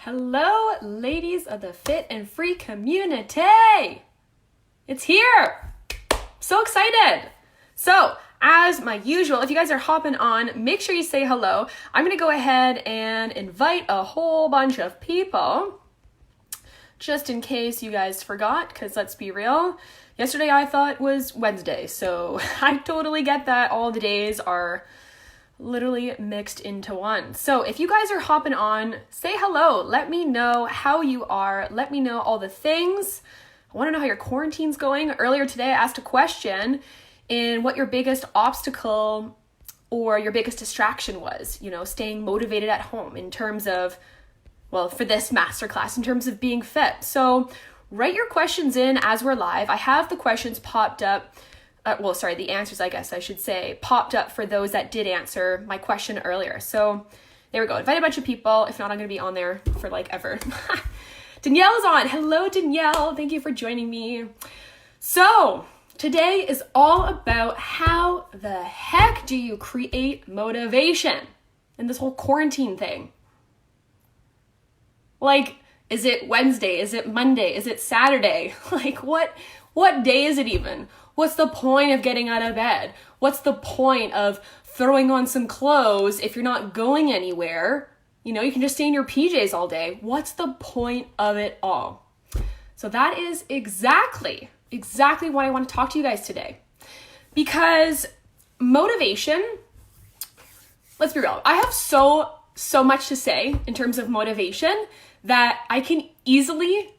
Hello, ladies of the Fit and Free community. It's here. So excited. So, as my usual, if you guys are hopping on, make sure you say hello. I'm going to go ahead and invite a whole bunch of people, just in case you guys forgot, because let's be real, yesterday I thought was Wednesday, so I totally get that. All the days are literally mixed into one. So if you guys are hopping on, say hello. Let me know how you are. Let me know all the things. I want to know how your quarantine's going. Earlier today, I asked a question in what your biggest obstacle or your biggest distraction was, staying motivated at home in terms of, for this masterclass, in terms of being fit. So write your questions in as we're live. I have the questions popped up. The answers, I guess I should say, popped up for those that did answer my question earlier. So there we go. Invite a bunch of people. If not, I'm going to be on there for ever. Danielle is on. Hello, Danielle. Thank you for joining me. So today is all about how the heck do you create motivation in this whole quarantine thing? Is it Wednesday? Is it Monday? Is it Saturday? What day is it even? What's the point of getting out of bed? What's the point of throwing on some clothes if you're not going anywhere? You can just stay in your PJs all day. What's the point of it all? So that is exactly why I want to talk to you guys today. Because motivation, let's be real, I have so much to say in terms of motivation that I can easily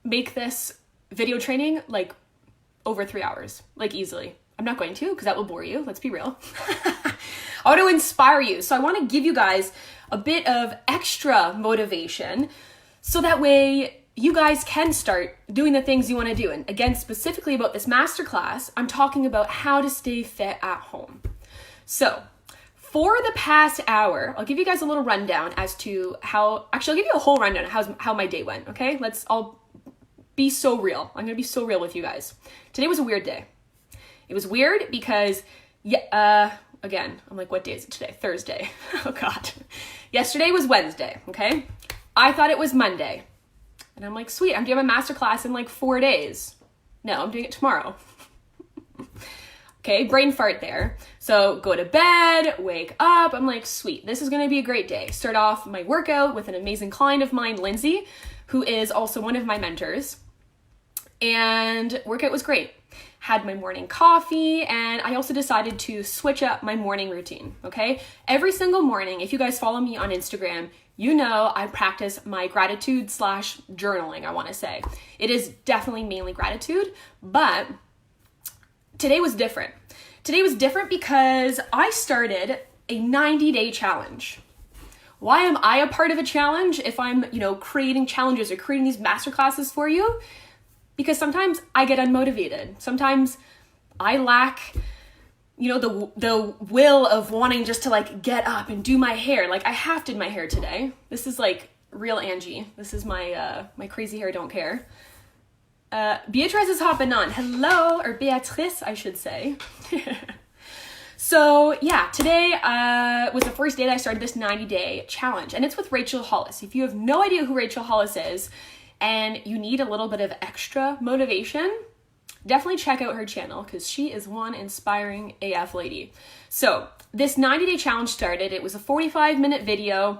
make this video training over 3 hours, easily. I'm not going to, because that will bore you. Let's be real. I want to inspire you. So I want to give you guys a bit of extra motivation so that way you guys can start doing the things you want to do. And again, specifically about this masterclass, I'm talking about how to stay fit at home. So for the past hour, I'll give you guys a little rundown as to I'll give you a whole rundown of how my day went, okay? I'll be so real. I'm going to be so real with you guys. Today was a weird day. It was weird because, again, I'm like, what day is it today? Thursday. Oh God. Yesterday was Wednesday, okay? I thought it was Monday. And I'm like, sweet, I'm doing my masterclass in 4 days. No, I'm doing it tomorrow. Okay, brain fart there. So go to bed, wake up. I'm like, sweet, this is going to be a great day. Start off my workout with an amazing client of mine, Lindsay, who is also one of my mentors. And workout was great. Had my morning coffee, and I also decided to switch up my morning routine, okay? Every single morning, if you guys follow me on Instagram, I practice my gratitude / journaling, I want to say. It is definitely mainly gratitude, but today was different. Today was different because I started a 90-day challenge. Why am I a part of a challenge if I'm, creating challenges or creating these masterclasses for you? Because sometimes I get unmotivated. Sometimes I lack, the will of wanting just to get up and do my hair. I half did my hair today. This is real Angie. This is my my crazy hair don't care. Beatrice is hopping on. Hello, or Beatrice, I should say. So yeah, today was the first day that I started this 90-day challenge, and it's with Rachel Hollis. If you have no idea who Rachel Hollis is, and you need a little bit of extra motivation, definitely check out her channel because she is one inspiring AF lady. So this 90-day challenge started. It was a 45-minute video.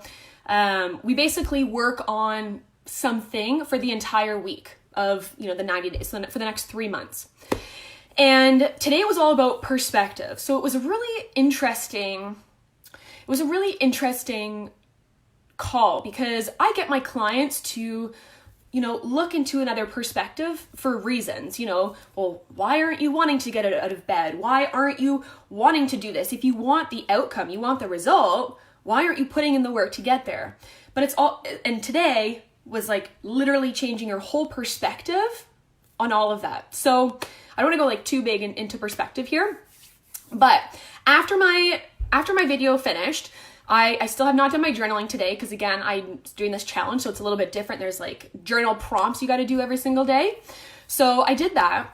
We basically work on something for the entire week of the 90 days, so for the next 3 months. And today it was all about perspective. So it was a really interesting call because I get my clients to look into another perspective for reasons, why aren't you wanting to get out of bed? Why aren't you wanting to do this? If you want the outcome, you want the result, why aren't you putting in the work to get there? But and today was literally changing your whole perspective on all of that. So I don't want to go too big into perspective here, but after my video finished, I still have not done my journaling today because, again, I'm doing this challenge, so it's a little bit different. There's journal prompts you got to do every single day. So I did that,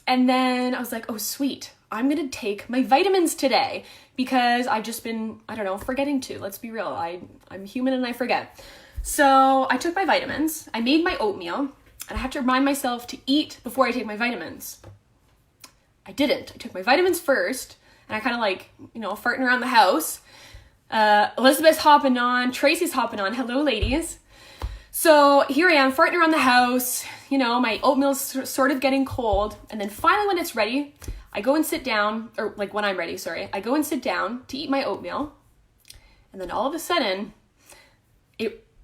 and then I was like, oh, sweet. I'm going to take my vitamins today because I've just been, forgetting to. Let's be real. I'm human and I forget. So I took my vitamins, I made my oatmeal, and I had to remind myself to eat before I take my vitamins. I didn't. I took my vitamins first, and I kind of like, farting around the house. Elizabeth's hopping on, Tracy's hopping on. Hello, ladies. So here I am farting around the house, my oatmeal's sort of getting cold. And then finally when it's ready, I go and sit down, or like when I'm ready, sorry, I go and sit down to eat my oatmeal. And then all of a sudden,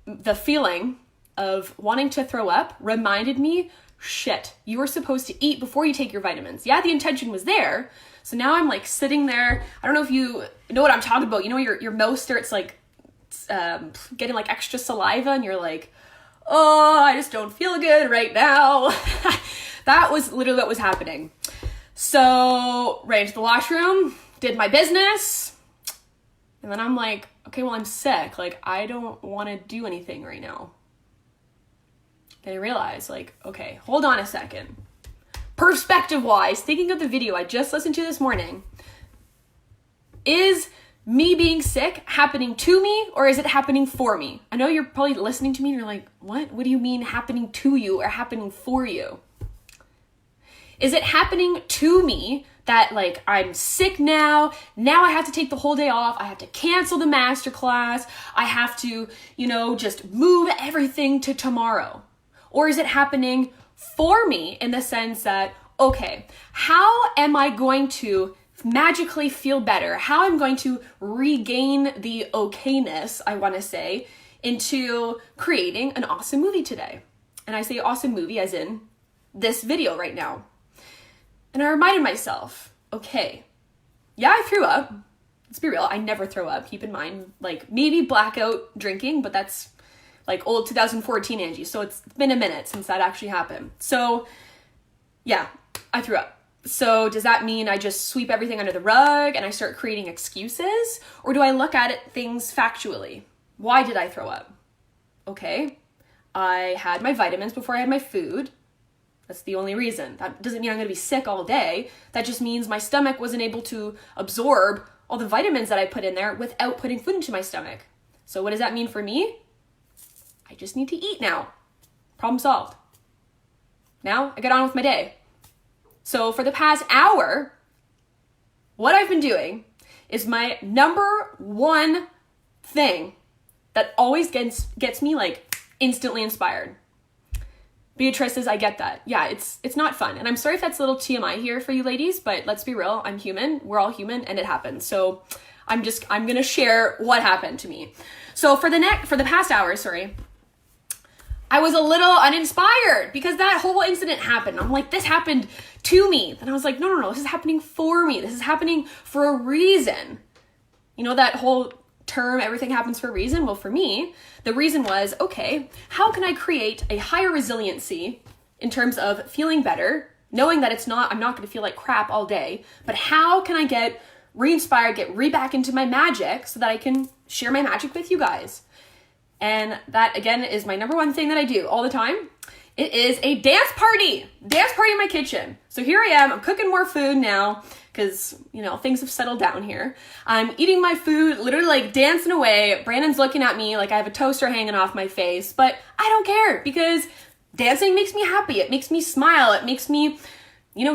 the feeling of wanting to throw up reminded me, shit, you were supposed to eat before you take your vitamins. Yeah, the intention was there. So now I'm like sitting there. I don't know if you know what I'm talking about. Your mouth starts like getting like extra saliva and you're like, oh, I just don't feel good right now. That was literally what was happening. So right into the washroom, did my business. And then I'm like, okay, well, I'm sick. Like, I don't want to do anything right now. Then I realized, like, okay, hold on a second. Perspective-wise, thinking of the video I just listened to this morning, is me being sick happening to me or is it happening for me? I know you're probably listening to me and you're like, what? What do you mean happening to you or happening for you? Is it happening to me that like I'm sick now I have to take the whole day off, I have to cancel the masterclass, I have to, just move everything to tomorrow? Or is it happening for me in the sense that, okay, how am I going to magically feel better? How I'm going to regain the okayness, I want to say, into creating an awesome movie today? And I say awesome movie as in this video right now. And I reminded myself, okay, yeah, I threw up. Let's be real, I never throw up. Keep in mind, like maybe blackout drinking, but that's like old 2014 Angie. So it's been a minute since that actually happened. So yeah, I threw up. So does that mean I just sweep everything under the rug and I start creating excuses? Or do I look at things factually? Why did I throw up? Okay, I had my vitamins before I had my food. That's the only reason. That doesn't mean I'm going to be sick all day. That just means my stomach wasn't able to absorb all the vitamins that I put in there without putting food into my stomach. So what does that mean for me? I just need to eat now. Problem solved. Now I get on with my day. So for the past hour, what I've been doing is my number one thing that always gets me like instantly inspired. Beatrice says, I get that. Yeah, it's not fun. And I'm sorry if that's a little TMI here for you ladies, but let's be real. I'm human. We're all human and it happens. So I'm going to share what happened to me. So for the past hour, I was a little uninspired because that whole incident happened. I'm like, this happened to me. And I was like, no, this is happening for me. This is happening for a reason. That whole term, everything happens for a reason. Well, for me, the reason was, okay, how can I create a higher resiliency in terms of feeling better, knowing that I'm not going to feel like crap all day, but how can I get re-inspired, get back into my magic so that I can share my magic with you guys? And that, again, is my number one thing that I do all the time. It is a dance party in my kitchen. So here I am, I'm cooking more food now because, things have settled down here. I'm eating my food, literally like dancing away. Brandon's looking at me like I have a toaster hanging off my face, but I don't care because dancing makes me happy. It makes me smile. It makes me,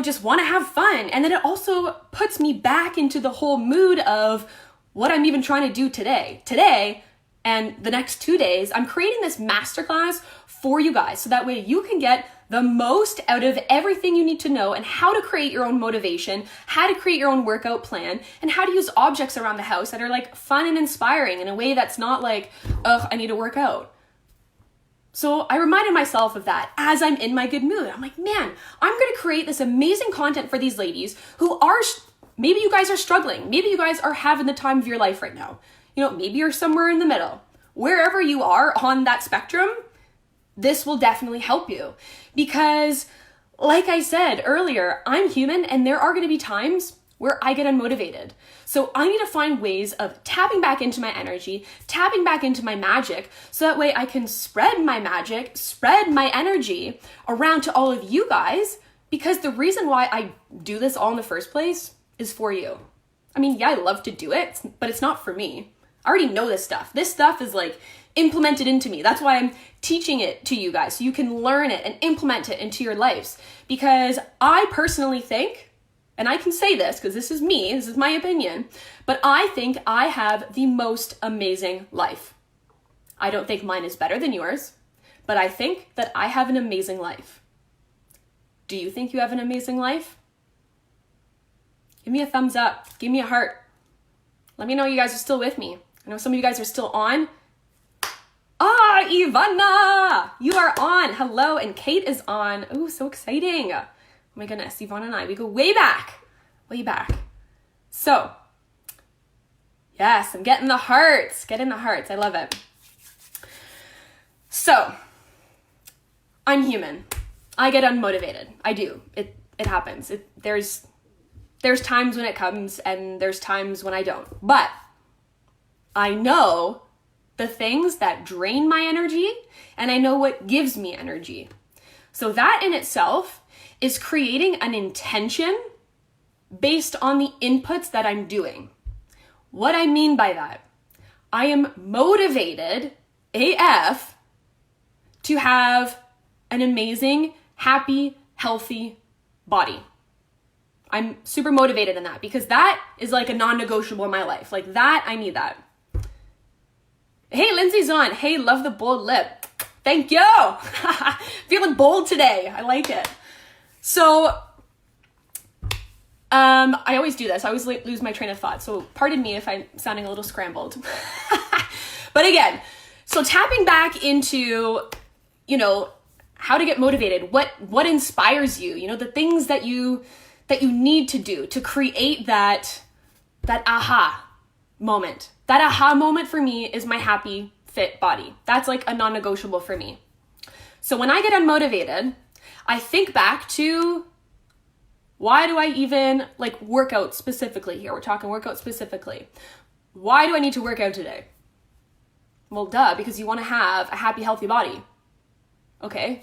just want to have fun. And then it also puts me back into the whole mood of what I'm even trying to do today. Today, and the next 2 days, I'm creating this masterclass for you guys so that way you can get the most out of everything you need to know and how to create your own motivation, how to create your own workout plan, and how to use objects around the house that are like fun and inspiring in a way that's not like, ugh, I need to work out. So I reminded myself of that as I'm in my good mood. I'm like, man, I'm going to create this amazing content for these ladies who are, maybe you guys are struggling. Maybe you guys are having the time of your life right now. Maybe you're somewhere in the middle. Wherever you are on that spectrum, this will definitely help you. Because, like I said earlier, I'm human and there are going to be times where I get unmotivated. So I need to find ways of tapping back into my energy, tapping back into my magic, so that way I can spread my magic, spread my energy around to all of you guys, because the reason why I do this all in the first place is for you. I mean, yeah, I love to do it, but it's not for me. I already know this stuff. This stuff is like implemented into me. That's why I'm teaching it to you guys, so you can learn it and implement it into your lives. Because I personally think, and I can say this because this is me, this is my opinion, but I think I have the most amazing life. I don't think mine is better than yours, but I think that I have an amazing life. Do you think you have an amazing life? Give me a thumbs up. Give me a heart. Let me know you guys are still with me. I know some of you guys are still on. Ah, Ivana, you are on. Hello, and Kate is on. Oh, so exciting. Oh my goodness, Ivana and I, we go way back. Way back. So, yes, I'm getting the hearts. Getting the hearts. I love it. So, I'm human. I get unmotivated. I do. It happens. There's times when it comes and there's times when I don't. But I know the things that drain my energy and I know what gives me energy. So that in itself is creating an intention based on the inputs that I'm doing. What I mean by that, I am motivated AF to have an amazing, happy, healthy body. I'm super motivated in that because that is like a non-negotiable in my life. Like that, I need that. Hey, Lindsay's on. Hey, love the bold lip. Thank you. Feeling bold today. I like it. So, I always do this. I always lose my train of thought. So pardon me if I'm sounding a little scrambled. But again, so tapping back into, how to get motivated, what inspires you, the things that you need to do to create that aha moment. That aha moment for me is my happy, fit body. That's like a non-negotiable for me. So when I get unmotivated, I think back to why do I even work out specifically here? We're talking workout specifically. Why do I need to work out today? Well, duh, because you want to have a happy, healthy body. Okay,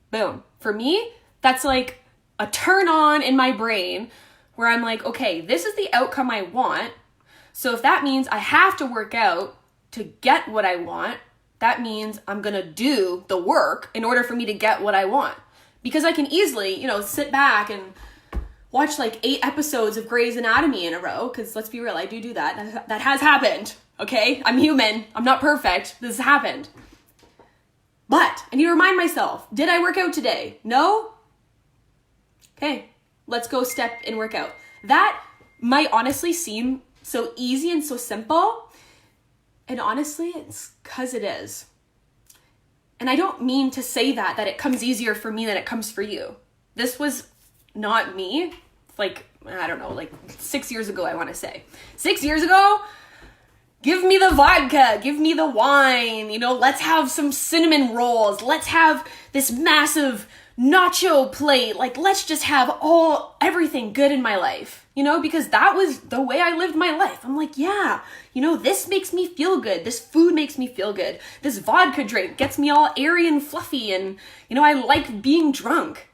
boom. For me, that's like a turn on in my brain where I'm like, okay, this is the outcome I want. So if that means I have to work out to get what I want, that means I'm going to do the work in order for me to get what I want. Because I can easily, sit back and watch 8 episodes of Grey's Anatomy in a row. Because let's be real, I do that. That has happened. Okay, I'm human. I'm not perfect. This has happened. But I need to remind myself, did I work out today? No? Okay, let's go step and work out. That might honestly seem so easy and so simple. And honestly, it's because it is. And I don't mean to say that it comes easier for me than it comes for you. This was not me, 6 years ago, I want to say. 6 years ago, give me the vodka, give me the wine, let's have some cinnamon rolls. Let's have this massive nacho plate. Let's just have everything good in my life, because that was the way I lived my life. I'm like, yeah, this makes me feel good. This food makes me feel good. This vodka drink gets me all airy and fluffy. And, I like being drunk.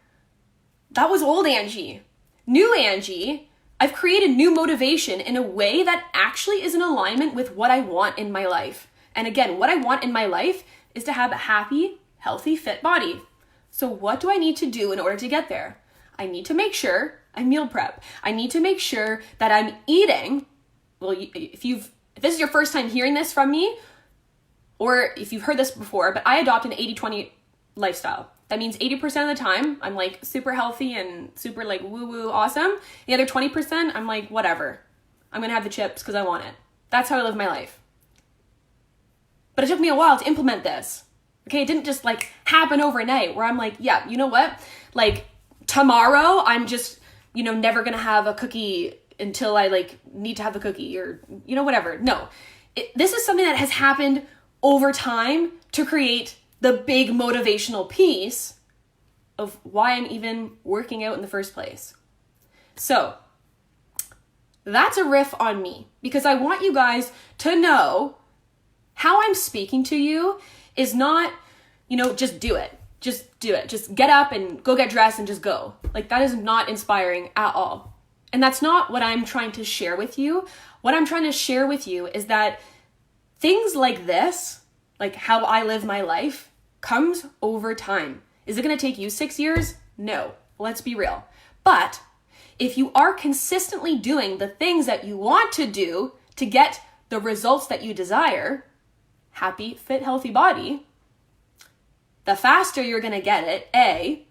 That was old Angie. New Angie, I've created new motivation in a way that actually is in alignment with what I want in my life. And again, what I want in my life is to have a happy, healthy, fit body. So what do I need to do in order to get there? I need to make sure I meal prep. I need to make sure that I'm eating. Well, if this is your first time hearing this from me, or if you've heard this before, but I adopt an 80-20 lifestyle. That means 80% of the time, I'm super healthy and super woo-woo awesome. The other 20%, I'm whatever. I'm going to have the chips because I want it. That's how I live my life. But it took me a while to implement this. Okay, it didn't just happen overnight where I'm yeah, you know what? Tomorrow I'm just, never gonna have a cookie until I need to have a cookie or, whatever. No, this is something that has happened over time to create the big motivational piece of why I'm even working out in the first place. So that's a riff on me because I want you guys to know how I'm speaking to you is not, just do it. Just do it. Just get up and go get dressed and just go. That is not inspiring at all. And that's not what I'm trying to share with you. What I'm trying to share with you is that things like this like how I live my life, comes over time. Is it going to take you 6 years? No, let's be real. But if you are consistently doing the things that you want to do to get the results that you desire, happy, fit, healthy body, the faster you're going to get it, A,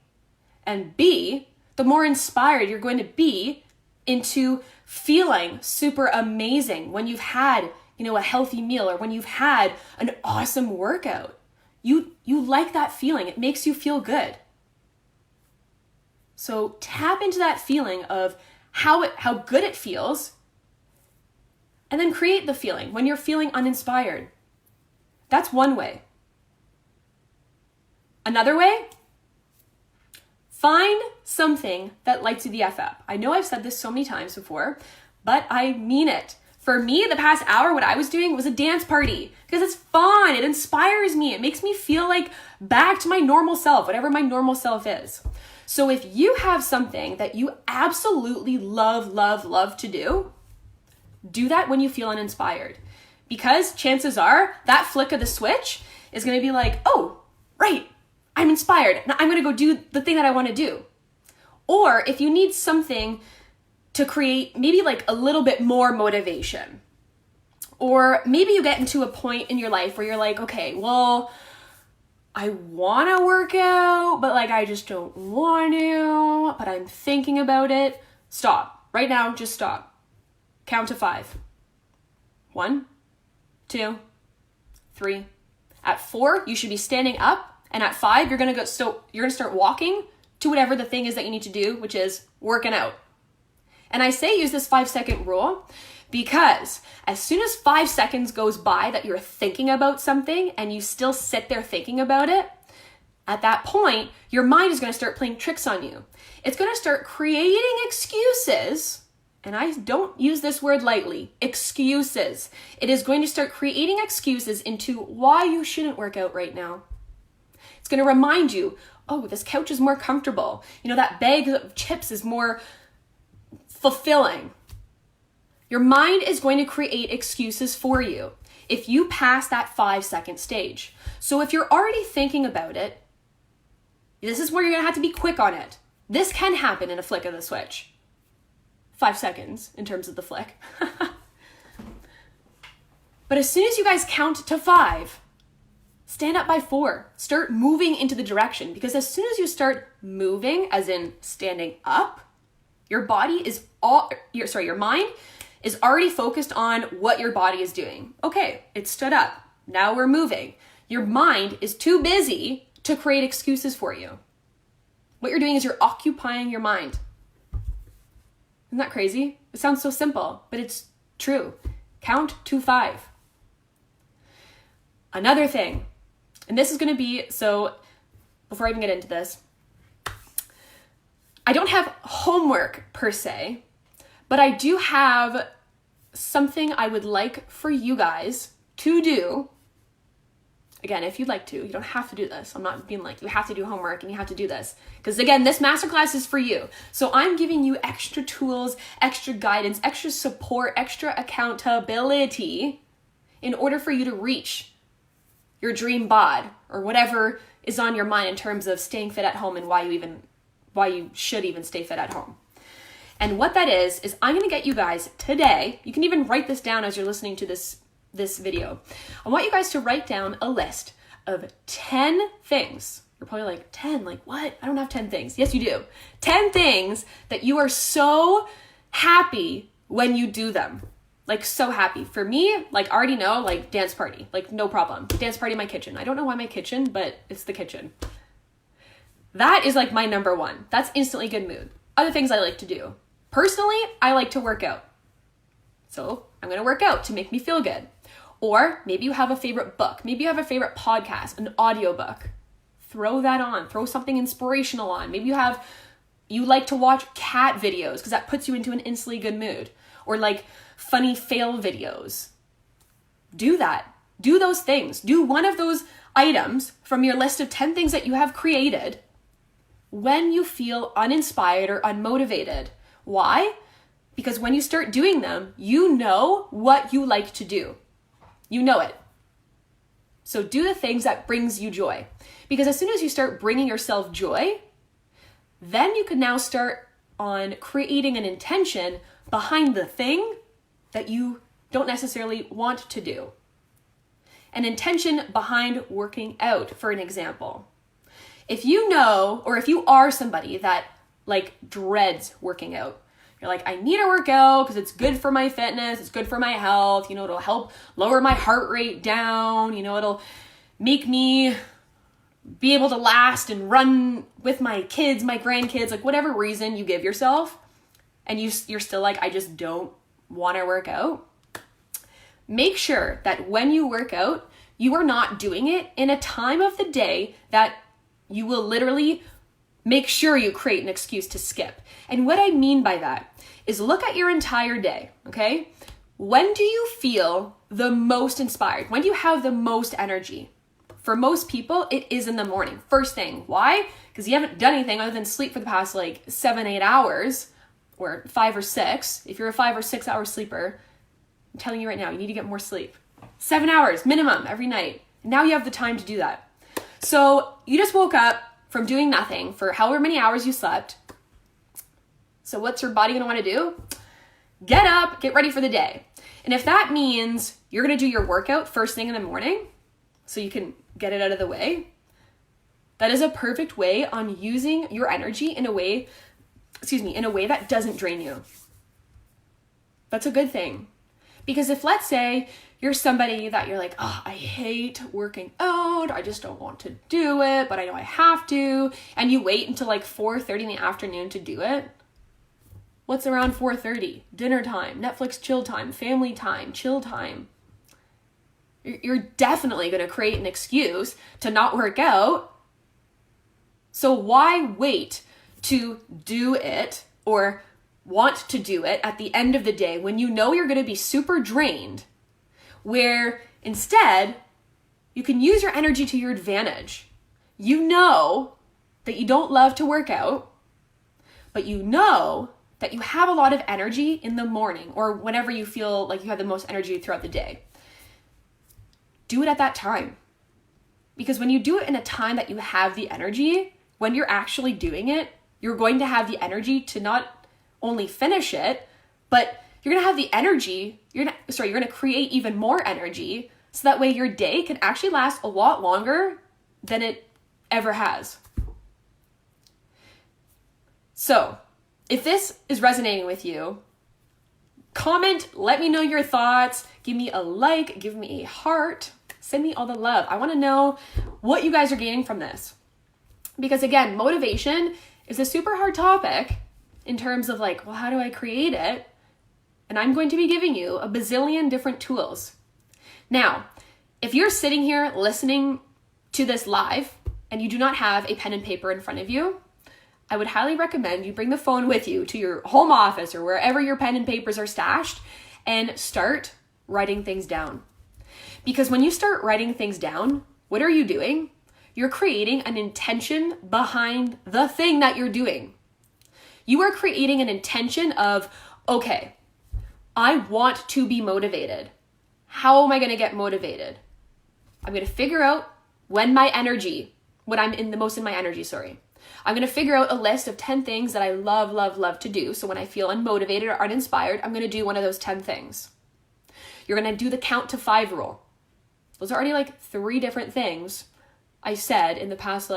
and B, the more inspired you're going to be into feeling super amazing when you've had, a healthy meal or when you've had an awesome workout. You like that feeling. It makes you feel good. So tap into that feeling of how good it feels, and then create the feeling when you're feeling uninspired. That's one way. Another way, find something that lights you the F up. I know I've said this so many times before, but I mean it. For me, the past hour, what I was doing was a dance party because it's fun. It inspires me. It makes me feel like back to my normal self, whatever my normal self is. So if you have something that you absolutely love to do that when you feel uninspired. Because chances are that flick of the switch is going to be like, oh, right, I'm inspired. Now I'm going to go do the thing that I want to do. Or if you need something to create maybe like a little bit more motivation, or maybe you get into a point in your life where you're like, okay, well, I want to work out, but like I just don't want to, but I'm thinking about it. Stop. Right now, just stop. Count to 5. 1, 2, 3. At 4, you should be standing up, and at 5, you're gonna start walking to whatever the thing is that you need to do, which is working out. And I say use this 5-second rule because as soon as 5 seconds goes by that you're thinking about something and you still sit there thinking about it, at that point, your mind is going to start playing tricks on you. It's going to start creating excuses, and I don't use this word lightly, excuses. It is going to start creating excuses into why you shouldn't work out right now. It's going to remind you, oh, this couch is more comfortable. That bag of chips is more fulfilling. Your mind is going to create excuses for you if you pass that 5-second stage. So if you're already thinking about it, this is where you're going to have to be quick on it. This can happen in a flick of the switch. 5 seconds in terms of the flick. But as soon as you guys count to 5, stand up by 4. Start moving into the direction, because as soon as you start moving, as in standing up, your mind is already focused on what your body is doing. Okay, it stood up. Now we're moving. Your mind is too busy to create excuses for you. What you're doing is you're occupying your mind. Isn't that crazy? It sounds so simple, but it's true. Count to 5. Another thing, and this is going to be, so before I even get into this, I don't have homework per se, but I do have something I would like for you guys to do. Again, if you'd like to, you don't have to do this. I'm not being like, you have to do homework and you have to do this. Because again, this masterclass is for you. So I'm giving you extra tools, extra guidance, extra support, extra accountability in order for you to reach your dream bod or whatever is on your mind in terms of staying fit at home and why you should even stay fit at home. And what that is I'm going to get you guys today, you can even write this down as you're listening to this video. I want you guys to write down a list of 10 things. You're probably like, 10? Like what? I don't have 10 things. Yes, you do. 10 things that you are so happy when you do them. Like so happy. For me, like I already know, like dance party, like no problem. Dance party in my kitchen. I don't know why my kitchen, but it's the kitchen. That is like my number one. That's instantly good mood. Other things I like to do. Personally, I like to work out. So I'm going to work out to make me feel good. Or maybe you have a favorite book. Maybe you have a favorite podcast, an audiobook. Throw that on. Throw something inspirational on. Maybe you like to watch cat videos because that puts you into an instantly good mood. Or like funny fail videos. Do that. Do those things. Do one of those items from your list of 10 things that you have created when you feel uninspired or unmotivated. Why? Because when you start doing them, you know what you like to do. You know it. So do the things that brings you joy. Because as soon as you start bringing yourself joy, then you can now start on creating an intention behind the thing that you don't necessarily want to do. An intention behind working out, for an example. If you know, or if you are somebody that like dreads working out, you're like, I need to work out because it's good for my fitness, it's good for my health, it'll help lower my heart rate down, it'll make me be able to last and run with my kids, my grandkids, like whatever reason you give yourself, and you're still like, I just don't want to work out. Make sure that when you work out, you are not doing it in a time of the day that you will literally make sure you create an excuse to skip. And what I mean by that is look at your entire day, okay? When do you feel the most inspired? When do you have the most energy? For most people, it is in the morning, first thing. Why? Because you haven't done anything other than sleep for the past 7-8 hours, or 5 or 6. If you're a 5 or 6 hour sleeper, I'm telling you right now, you need to get more sleep. 7 hours minimum every night. Now you have the time to do that. So you just woke up from doing nothing for however many hours you slept. So what's your body going to want to do? Get up, get ready for the day. And if that means you're going to do your workout first thing in the morning so you can get it out of the way, that is a perfect way on using your energy in a way that doesn't drain you. That's a good thing. Because if, let's say, you're somebody that you're like, oh, I hate working out, I just don't want to do it, but I know I have to, and you wait until 4:30 in the afternoon to do it. What's around 4:30? Dinner time, Netflix chill time, family time, chill time. You're definitely going to create an excuse to not work out. So why wait to do it or want to do it at the end of the day when you know you're going to be super drained, where instead you can use your energy to your advantage? You know that you don't love to work out, but you know that you have a lot of energy in the morning or whenever you feel like you have the most energy throughout the day. Do it at that time. Because when you do it in a time that you have the energy, when you're actually doing it, you're going to have the energy to not only finish it, but you're going to have the energy, you're going to create even more energy, so that way your day can actually last a lot longer than it ever has. So, if this is resonating with you, comment, let me know your thoughts, give me a like, give me a heart, send me all the love. I want to know what you guys are gaining from this. Because again, motivation is a super hard topic in terms of well, how do I create it? And I'm going to be giving you a bazillion different tools. Now, if you're sitting here listening to this live and you do not have a pen and paper in front of you, I would highly recommend you bring the phone with you to your home office or wherever your pen and papers are stashed and start writing things down. Because when you start writing things down, what are you doing? You're creating an intention behind the thing that you're doing. You are creating an intention of, okay, I want to be motivated. How am I going to get motivated? I'm going to figure out when I'm in the most in my energy, I'm going to figure out a list of 10 things that I love, love, love to do. So when I feel unmotivated or uninspired, I'm going to do one of those 10 things. You're going to do the count to 5 rule. Those are already 3 different things I said in the past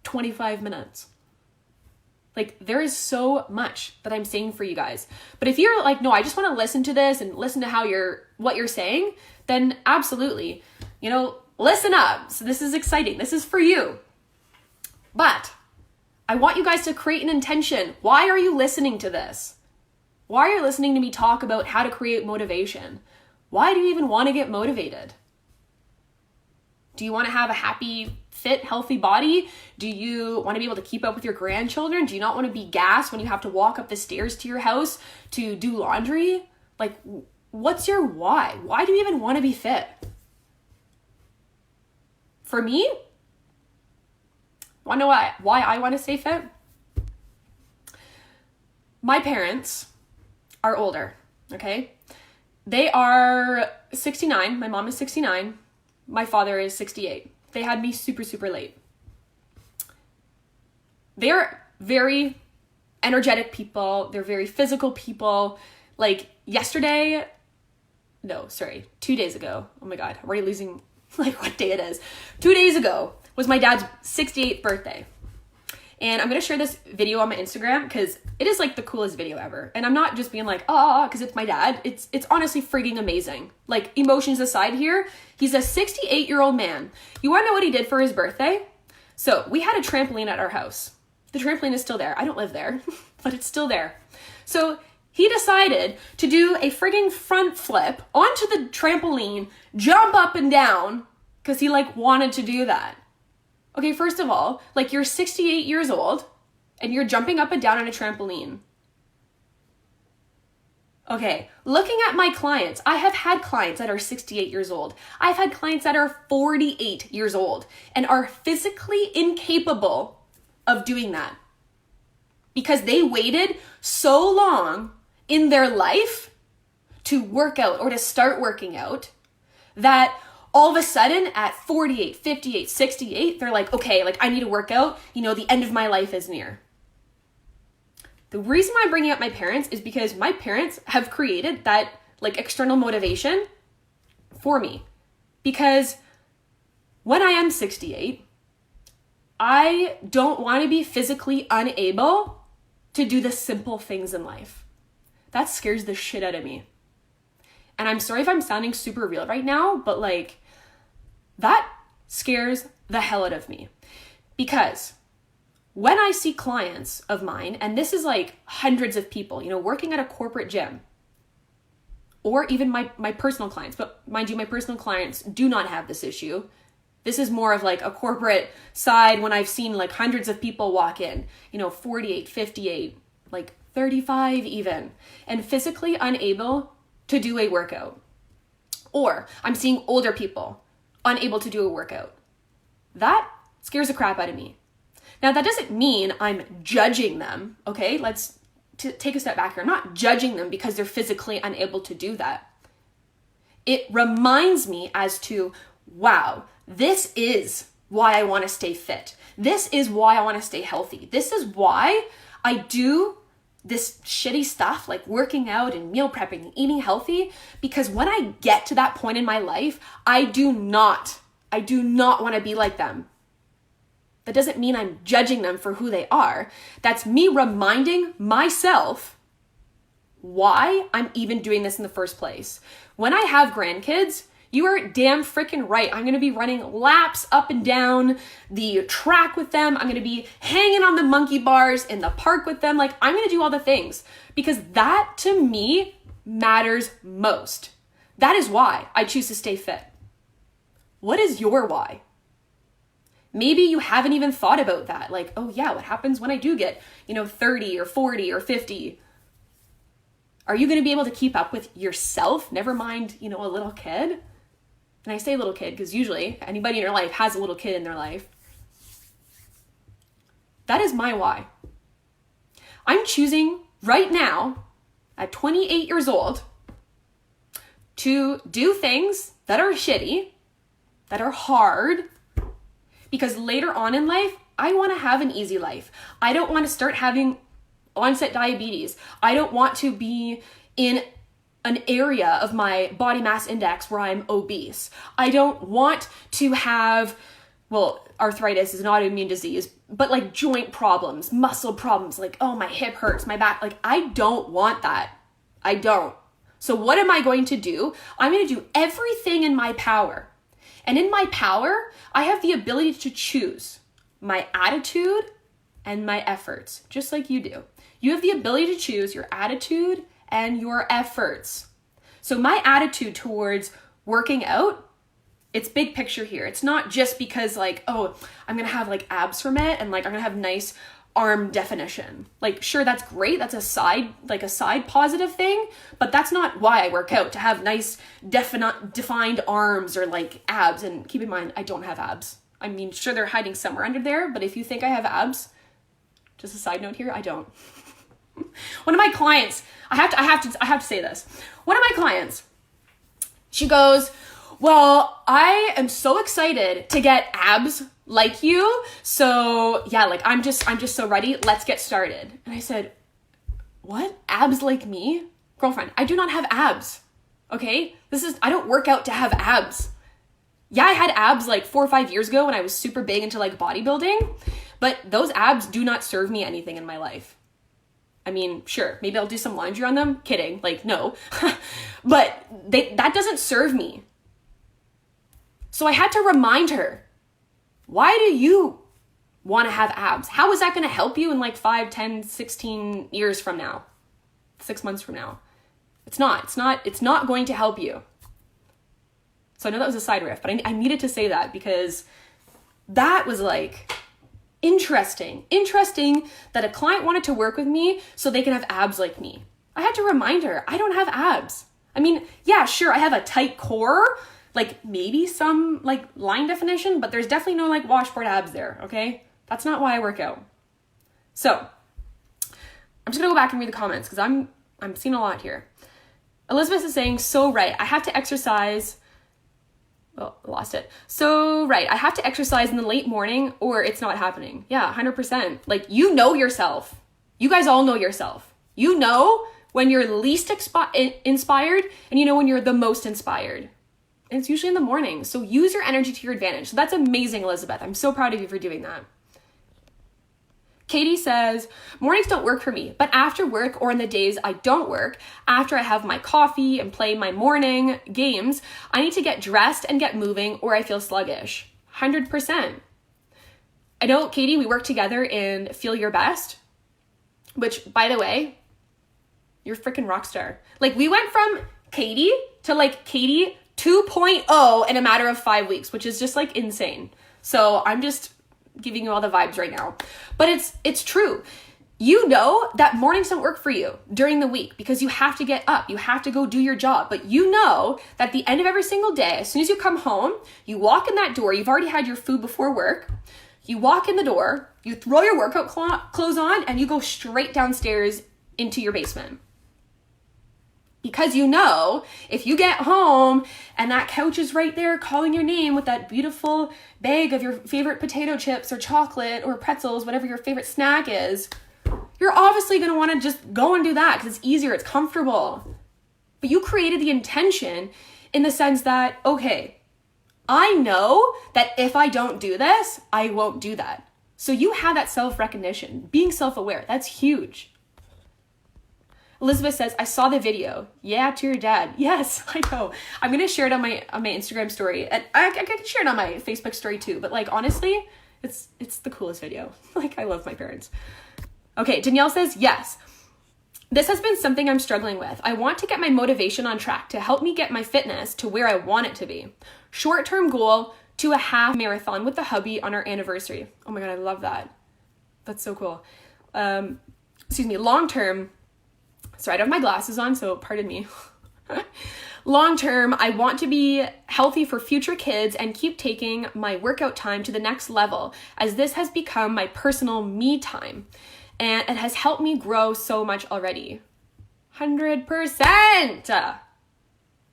25 minutes. There is so much that I'm saying for you guys. But if you're no, I just want to listen to this and listen to what you're saying, then absolutely, listen up. So this is exciting. This is for you. But I want you guys to create an intention. Why are you listening to this? Why are you listening to me talk about how to create motivation? Why do you even want to get motivated? Do you want to have a happy, fit, healthy body? Do you want to be able to keep up with your grandchildren? Do you not want to be gassed when you have to walk up the stairs to your house to do laundry? What's your why? Why do you even want to be fit? For me, want to know why I want to stay fit? My parents are older, okay? They are 69. My mom is 69. My father is 68. They had me super, super late. They're very energetic people. They're very physical people. Like 2 days ago. Oh my God, I'm already losing like what day it is. 2 days ago was my dad's 68th birthday. And I'm going to share this video on my Instagram because it is like the coolest video ever. And I'm not just being like, because it's my dad. It's honestly freaking amazing. Like, emotions aside here, he's a 68-year-old man. You want to know what he did for his birthday? So we had a trampoline at our house. The trampoline is still there. I don't live there, but it's still there. So he decided to do a frigging front flip onto the trampoline, jump up and down, because he like wanted to do that. Okay, first of all, like, you're 68 years old and you're jumping up and down on a trampoline. Okay, looking at my clients, I have had clients that are 68 years old. I've had clients that are 48 years old and are physically incapable of doing that because they waited so long in their life to work out or to start working out that all of a sudden at 48, 58, 68, they're like, okay, like, I need to work out. The end of my life is near. The reason why I'm bringing up my parents is because my parents have created that like external motivation for me. Because when I am 68, I don't want to be physically unable to do the simple things in life. That scares the shit out of me. And I'm sorry if I'm sounding super real right now, but like, that scares the hell out of me. Because when I see clients of mine, and this is like hundreds of people, working at a corporate gym, or even my personal clients, but mind you, my personal clients do not have this issue. This is more of like a corporate side when I've seen like hundreds of people walk in, 48, 58, like 35 even, and physically unable to do a workout. Or I'm seeing older people unable to do a workout. That scares the crap out of me. Now, that doesn't mean I'm judging them, okay? Let's take a step back here. I'm not judging them because they're physically unable to do that. It reminds me as to, wow, this is why I want to stay fit. This is why I want to stay healthy. This is why I do this shitty stuff like working out and meal prepping and eating healthy, because when I get to that point in my life, I do not want to be like them. That doesn't mean I'm judging them for who they are. That's me reminding myself why I'm even doing this in the first place. When I have grandkids, you are damn freaking right. I'm going to be running laps up and down the track with them. I'm going to be hanging on the monkey bars in the park with them. Like, I'm going to do all the things because that to me matters most. That is why I choose to stay fit. What is your why? Maybe you haven't even thought about that. Like, oh yeah, what happens when I do get, 30 or 40 or 50? Are you going to be able to keep up with yourself? Never mind, a little kid. And I say little kid because usually anybody in your life has a little kid in their life. That is my why. I'm choosing right now at 28 years old to do things that are shitty, that are hard, because later on in life, I want to have an easy life. I don't want to start having onset diabetes. I don't want to be in an area of my body mass index where I'm obese. I don't want to have, arthritis is an autoimmune disease, but like joint problems, muscle problems, like, oh, my hip hurts, my back. Like, I don't want that. I don't. So what am I going to do? I'm going to do everything in my power. And in my power, I have the ability to choose my attitude and my efforts, just like you do. You have the ability to choose your attitude and your efforts. So my attitude towards working out, it's big picture here. It's not just because like, oh, I'm going to have like abs from it and like I'm going to have nice arm definition. Like, sure, that's great. That's a side positive thing, but that's not why I work out, to have nice defined arms or like abs. And keep in mind, I don't have abs. I mean, sure, they're hiding somewhere under there, but if you think I have abs, just a side note here, I don't. One of my clients, I have to say this. One of my clients, she goes, Well, I am so excited to get abs like you. So yeah, like I'm just so ready. Let's get started. And I said, what? Abs like me? Girlfriend, I do not have abs. Okay? I don't work out to have abs. Yeah, I had abs like 4 or 5 years ago when I was super big into like bodybuilding, but those abs do not serve me anything in my life. I mean, sure, maybe I'll do some laundry on them. Kidding. Like, no. But that doesn't serve me. So I had to remind her, why do you want to have abs? How is that going to help you in like 5, 10, 16 years from now? 6 months from now? It's not going to help you. So I know that was a side riff, but I needed to say that because that was like interesting that a client wanted to work with me so they can have abs like me. I had to remind her, I don't have abs. I mean, yeah, sure, I have a tight core, like maybe some like line definition, but there's definitely no like washboard abs there, okay? That's not why I work out. So I'm just gonna go back and read the comments because I'm seeing a lot here. Elizabeth is saying, so right, I have to exercise. Well, lost it. So right, I have to exercise in the late morning or it's not happening. Yeah, 100%. Like, you know yourself. You guys all know yourself. You know when you're least inspired and you know when you're the most inspired. And it's usually in the morning. So use your energy to your advantage. So that's amazing, Elizabeth. I'm so proud of you for doing that. Katie says, mornings don't work for me, but after work or in the days I don't work, after I have my coffee and play my morning games, I need to get dressed and get moving or I feel sluggish. 100%. I know, Katie, we work together in Feel Your Best, which, by the way, you're a freaking rock star. Like, we went from Katie to like Katie 2.0 in a matter of 5 weeks, which is just like insane. So I'm just giving you all the vibes right now. But it's true. You know that mornings don't work for you during the week because you have to get up. You have to go do your job. But you know that at the end of every single day, as soon as you come home, you walk in that door, you've already had your food before work. You walk in the door, you throw your workout clothes on, and you go straight downstairs into your basement. Because you know, if you get home and that couch is right there calling your name with that beautiful bag of your favorite potato chips or chocolate or pretzels, whatever your favorite snack is, you're obviously going to want to just go and do that because it's easier, it's comfortable. But you created the intention in the sense that, okay, I know that if I don't do this, I won't do that. So you have that self-recognition, being self-aware. That's huge. Elizabeth says, I saw the video. Yeah, to your dad. Yes, I know. I'm going to share it on my Instagram story. And I can share it on my Facebook story too. But like, honestly, it's the coolest video. Like, I love my parents. Okay, Danielle says, yes. This has been something I'm struggling with. I want to get my motivation on track to help me get my fitness to where I want it to be. Short-term goal to a half marathon with the hubby on our anniversary. Oh my God, I love that. That's so cool. Long-term, sorry, I don't have my glasses on, so pardon me. Long term, I want to be healthy for future kids and keep taking my workout time to the next level, as this has become my personal me time. And it has helped me grow so much already. 100%.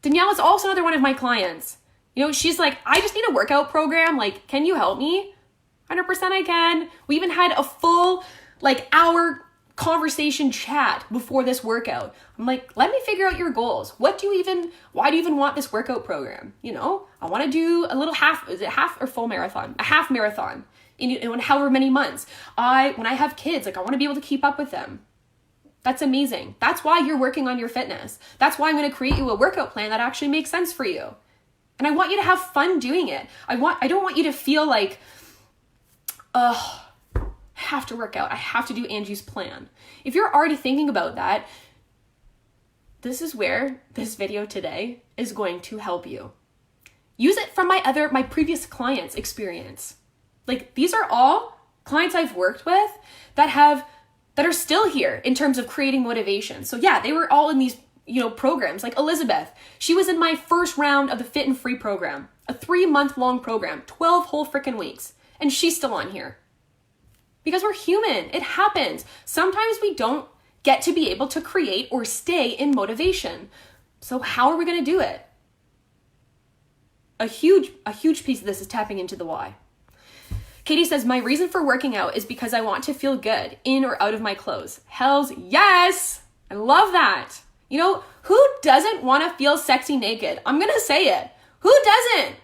Danielle is also another one of my clients. You know, she's like, I just need a workout program. Like, can you help me? 100% I can. We even had a full hour conversation chat before this workout. I'm like, let me figure out your goals. Why do you even want this workout program? You know, I want to do a little is it half or full marathon? A half marathon in however many months. When I have kids, I want to be able to keep up with them. That's amazing. That's why you're working on your fitness. That's why I'm going to create you a workout plan that actually makes sense for you. And I want you to have fun doing it. I don't want you to feel like, I have to work out. I have to do Angie's plan. If you're already thinking about that, this is where this video today is going to help you. Use it from my previous clients' experience. Like, these are all clients I've worked with that are still here in terms of creating motivation. So yeah, they were all in these, programs. Like Elizabeth, she was in my first round of the Fit and Free program, a 3-month-long program, 12 whole freaking weeks. And she's still on here. Because we're human. It happens. Sometimes we don't get to be able to create or stay in motivation. So how are we going to do it? a huge piece of this is tapping into the why. Katie says, my reason for working out is because I want to feel good in or out of my clothes. Hells yes. I love that. You know, who doesn't want to feel sexy naked? I'm going to say it. Who doesn't?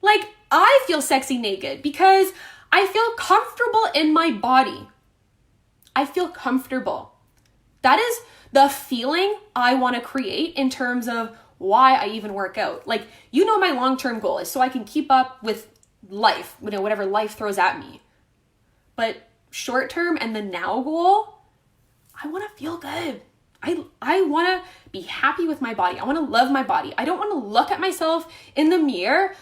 Like, I feel sexy naked because I feel comfortable in my body. I feel comfortable. That is the feeling I want to create in terms of why I even work out. Like, you know, my long-term goal is so I can keep up with life, you know, whatever life throws at me. But short-term and the now goal, I want to feel good. I want to be happy with my body. I want to love my body. I don't want to look at myself in the mirror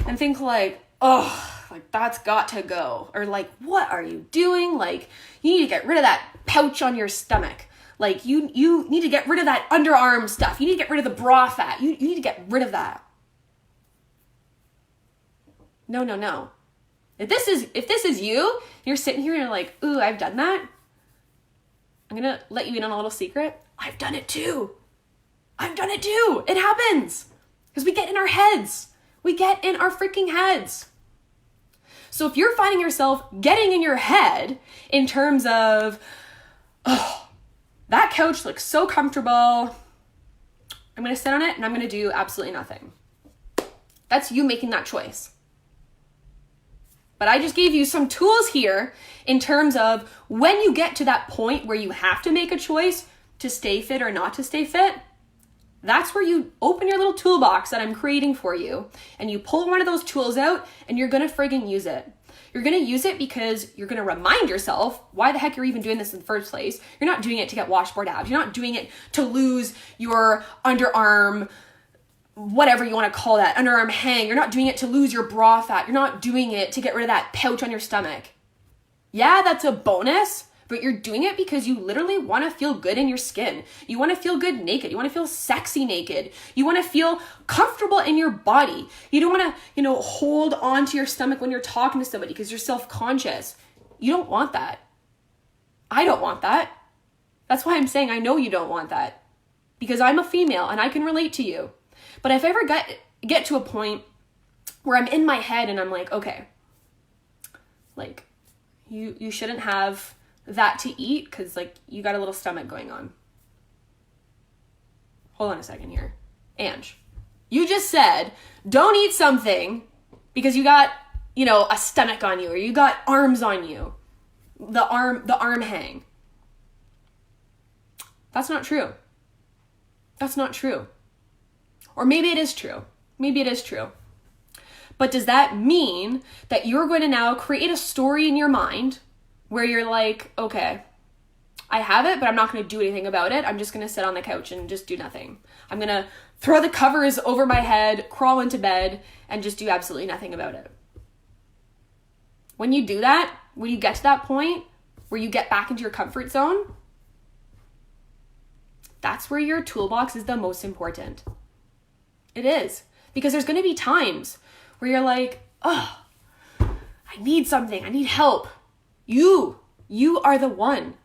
and think like, oh, like that's got to go. Or like, what are you doing? Like, you need to get rid of that pouch on your stomach. Like you need to get rid of that underarm stuff. You need to get rid of the bra fat. You need to get rid of that. No. If this is you, you're sitting here and you're like, ooh, I've done that. I'm going to let you in on a little secret. I've done it too. It happens. Because we get in our heads. We get in our freaking heads. So if you're finding yourself getting in your head in terms of, oh, that couch looks so comfortable, I'm going to sit on it and I'm going to do absolutely nothing. That's you making that choice. But I just gave you some tools here in terms of when you get to that point where you have to make a choice to stay fit or not to stay fit, that's where you open your little toolbox that I'm creating for you and you pull one of those tools out and you're going to friggin' use it. You're going to use it because you're going to remind yourself why the heck you're even doing this in the first place. You're not doing it to get washboard abs. You're not doing it to lose your underarm, whatever you want to call that, underarm hang. You're not doing it to lose your bra fat. You're not doing it to get rid of that pouch on your stomach. Yeah, that's a bonus, but you're doing it because you literally want to feel good in your skin. You want to feel good naked. You want to feel sexy naked. You want to feel comfortable in your body. You don't want to, hold on to your stomach when you're talking to somebody because you're self-conscious. You don't want that. I don't want that. That's why I'm saying I know you don't want that because I'm a female and I can relate to you. But if I ever get to a point where I'm in my head and I'm like, okay, like you shouldn't have that to eat because like you got a little stomach going on. Hold on a second here. Ange, you just said don't eat something because you got, a stomach on you or you got arms on you. The arm hang. That's not true. That's not true. Or maybe it is true. Maybe it is true. But does that mean that you're going to now create a story in your mind where you're like, okay, I have it, but I'm not going to do anything about it. I'm just going to sit on the couch and just do nothing. I'm going to throw the covers over my head, crawl into bed, and just do absolutely nothing about it. When you do that, when you get to that point where you get back into your comfort zone, that's where your toolbox is the most important. It is. Because there's going to be times where you're like, oh, I need something. I need help. You are the one.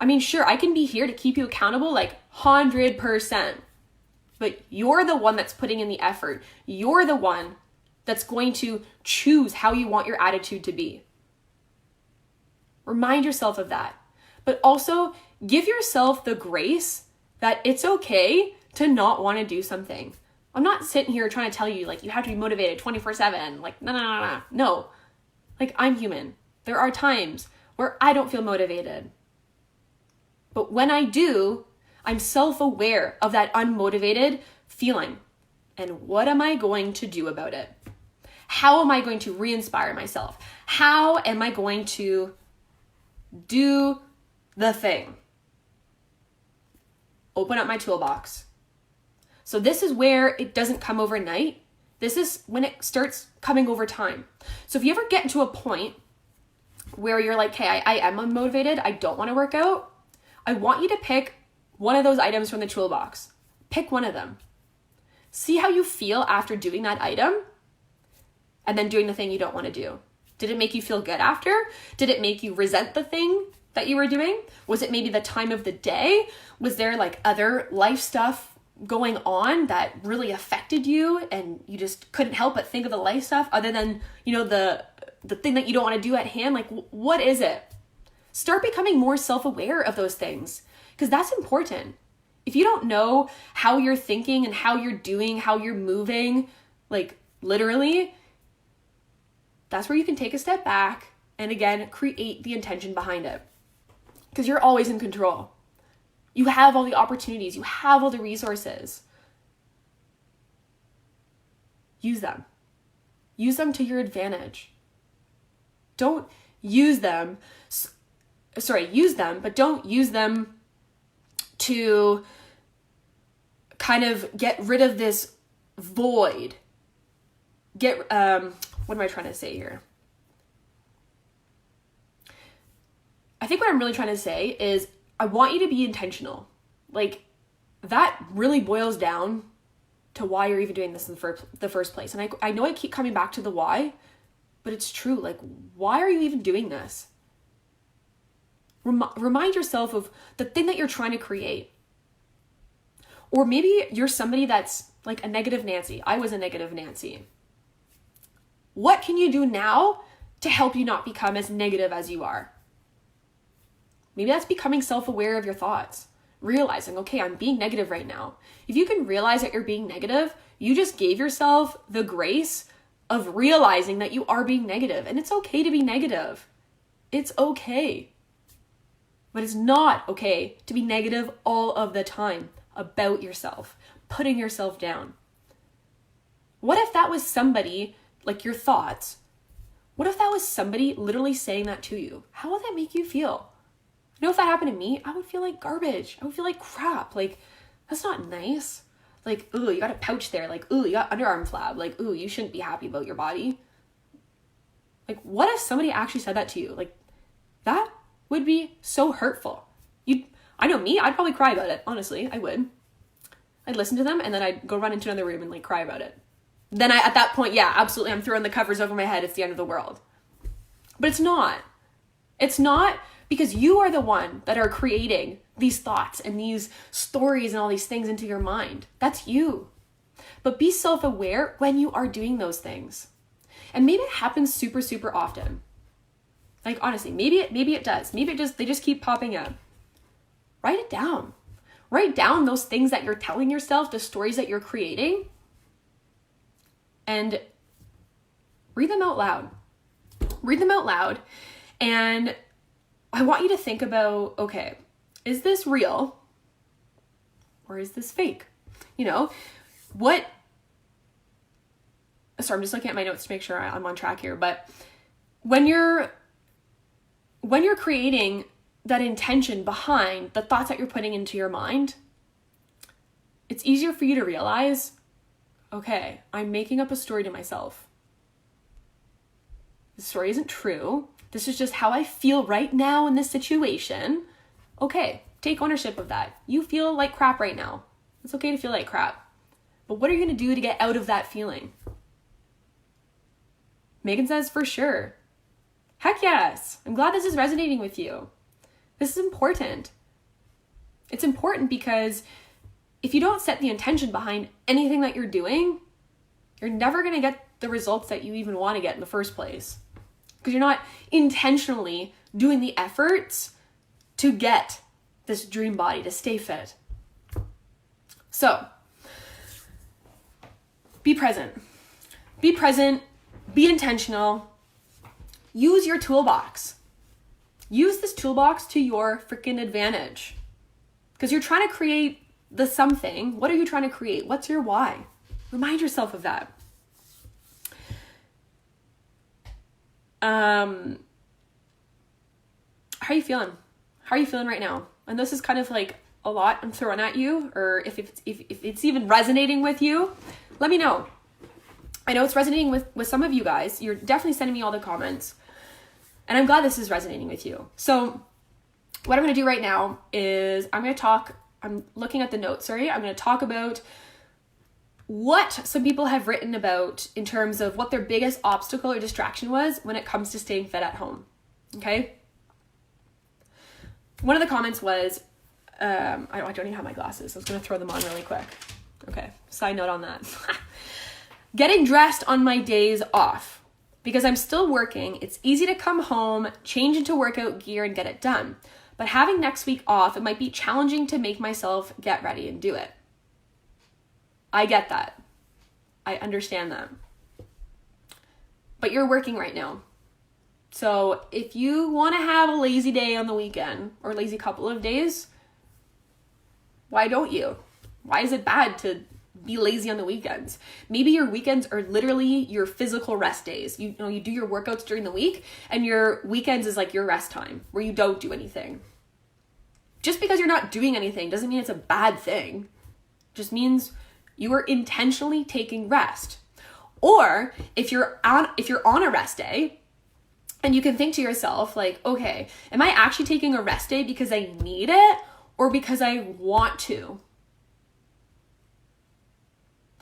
I mean, sure, I can be here to keep you accountable like 100%. But you're the one that's putting in the effort. You're the one that's going to choose how you want your attitude to be. Remind yourself of that. But also give yourself the grace that it's okay to not want to do something. I'm not sitting here trying to tell you like you have to be motivated 24/7. Like, no. No, like I'm human. There are times where I don't feel motivated. But when I do, I'm self-aware of that unmotivated feeling. And what am I going to do about it? How am I going to re-inspire myself? How am I going to do the thing? Open up my toolbox. So this is where it doesn't come overnight. This is when it starts coming over time. So if you ever get into a point where you're like, hey, I am unmotivated, I don't want to work out, I want you to pick one of those items from the toolbox. Pick one of them. See how you feel after doing that item and then doing the thing you don't want to do. Did it make you feel good after? Did it make you resent the thing that you were doing? Was it maybe the time of the day? Was there like other life stuff going on that really affected you and you just couldn't help but think of the life stuff other than, the thing that you don't want to do at hand? Like, what is it? Start becoming more self-aware of those things, because that's important. If you don't know how you're thinking and how you're doing, how you're moving, like literally, that's where you can take a step back and again, create the intention behind it, because you're always in control. You have all the opportunities. You have all the resources. Use them. Use them to your advantage. Don't use them. Use them, but don't use them to kind of get rid of this void. What am I trying to say here? I think what I'm really trying to say is I want you to be intentional. Like, that really boils down to why you're even doing this in the first place. And I know I keep coming back to the why, but it's true. Like, why are you even doing this? Remind yourself of the thing that you're trying to create. Or maybe you're somebody that's like a negative Nancy. I was a negative Nancy. What can you do now to help you not become as negative as you are? Maybe that's becoming self-aware of your thoughts. Realizing, okay, I'm being negative right now. If you can realize that you're being negative, you just gave yourself the grace of realizing that you are being negative. And it's okay to be negative. It's okay. But it's not okay to be negative all of the time about yourself, putting yourself down. What if that was somebody, like your thoughts, what if that was somebody literally saying that to you? How would that make you feel? You know, if that happened to me, I would feel like garbage. I would feel like crap. Like, that's not nice. Like, ooh, you got a pouch there. Like, ooh, you got underarm flab. Like, ooh, you shouldn't be happy about your body. Like, what if somebody actually said that to you? Like, that would be so hurtful. I know me, I'd probably cry about it. Honestly, I would. I'd listen to them and then I'd go run into another room and like cry about it. Then at that point, yeah, absolutely, I'm throwing the covers over my head. It's the end of the world. But it's not. It's not, because you are the one that are creating these thoughts and these stories and all these things into your mind. That's you. But be self-aware when you are doing those things. And maybe it happens super, super often. Like, honestly, maybe it does. Maybe they just keep popping up. Write it down. Write down those things that you're telling yourself, the stories that you're creating, and read them out loud. Read them out loud. And I want you to think about, okay, is this real or is this fake? You know, sorry, I'm just looking at my notes to make sure I'm on track here. But when you're creating that intention behind the thoughts that you're putting into your mind, it's easier for you to realize, okay, I'm making up a story to myself. The story isn't true. This is just how I feel right now in this situation. Okay, take ownership of that. You feel like crap right now. It's okay to feel like crap. But what are you going to do to get out of that feeling? Megan says, for sure. Heck yes. I'm glad this is resonating with you. This is important. It's important because if you don't set the intention behind anything that you're doing, you're never going to get the results that you even want to get in the first place. Because you're not intentionally doing the efforts to get this dream body, to stay fit. So, be present. Be present. Be intentional. Use your toolbox. Use this toolbox to your freaking advantage. Because you're trying to create the something. What are you trying to create? What's your why? Remind yourself of that. How are you feeling? How are you feeling right now? And this is kind of like a lot I'm throwing at you, or if it's even resonating with you, let me know. I know it's resonating with some of you guys. You're definitely sending me all the comments. And I'm glad this is resonating with you. So what I'm going to do right now is I'm looking at the notes, I'm going to talk about what some people have written about in terms of what their biggest obstacle or distraction was when it comes to staying fit at home. Okay? One of the comments was, I don't even have my glasses. I was going to throw them on really quick. Okay, side note on that. Getting dressed on my days off. Because I'm still working, it's easy to come home, change into workout gear, and get it done. But having next week off, it might be challenging to make myself get ready and do it. I get that. I understand that. But you're working right now. So if you want to have a lazy day on the weekend or a lazy couple of days, why don't you? Why is it bad to be lazy on the weekends? Maybe your weekends are literally your physical rest days. You know, you do your workouts during the week and your weekends is like your rest time where you don't do anything. Just because you're not doing anything doesn't mean it's a bad thing. It just means you are intentionally taking rest. Or if you're on a rest day and you can think to yourself like, okay, am I actually taking a rest day because I need it or because I want to?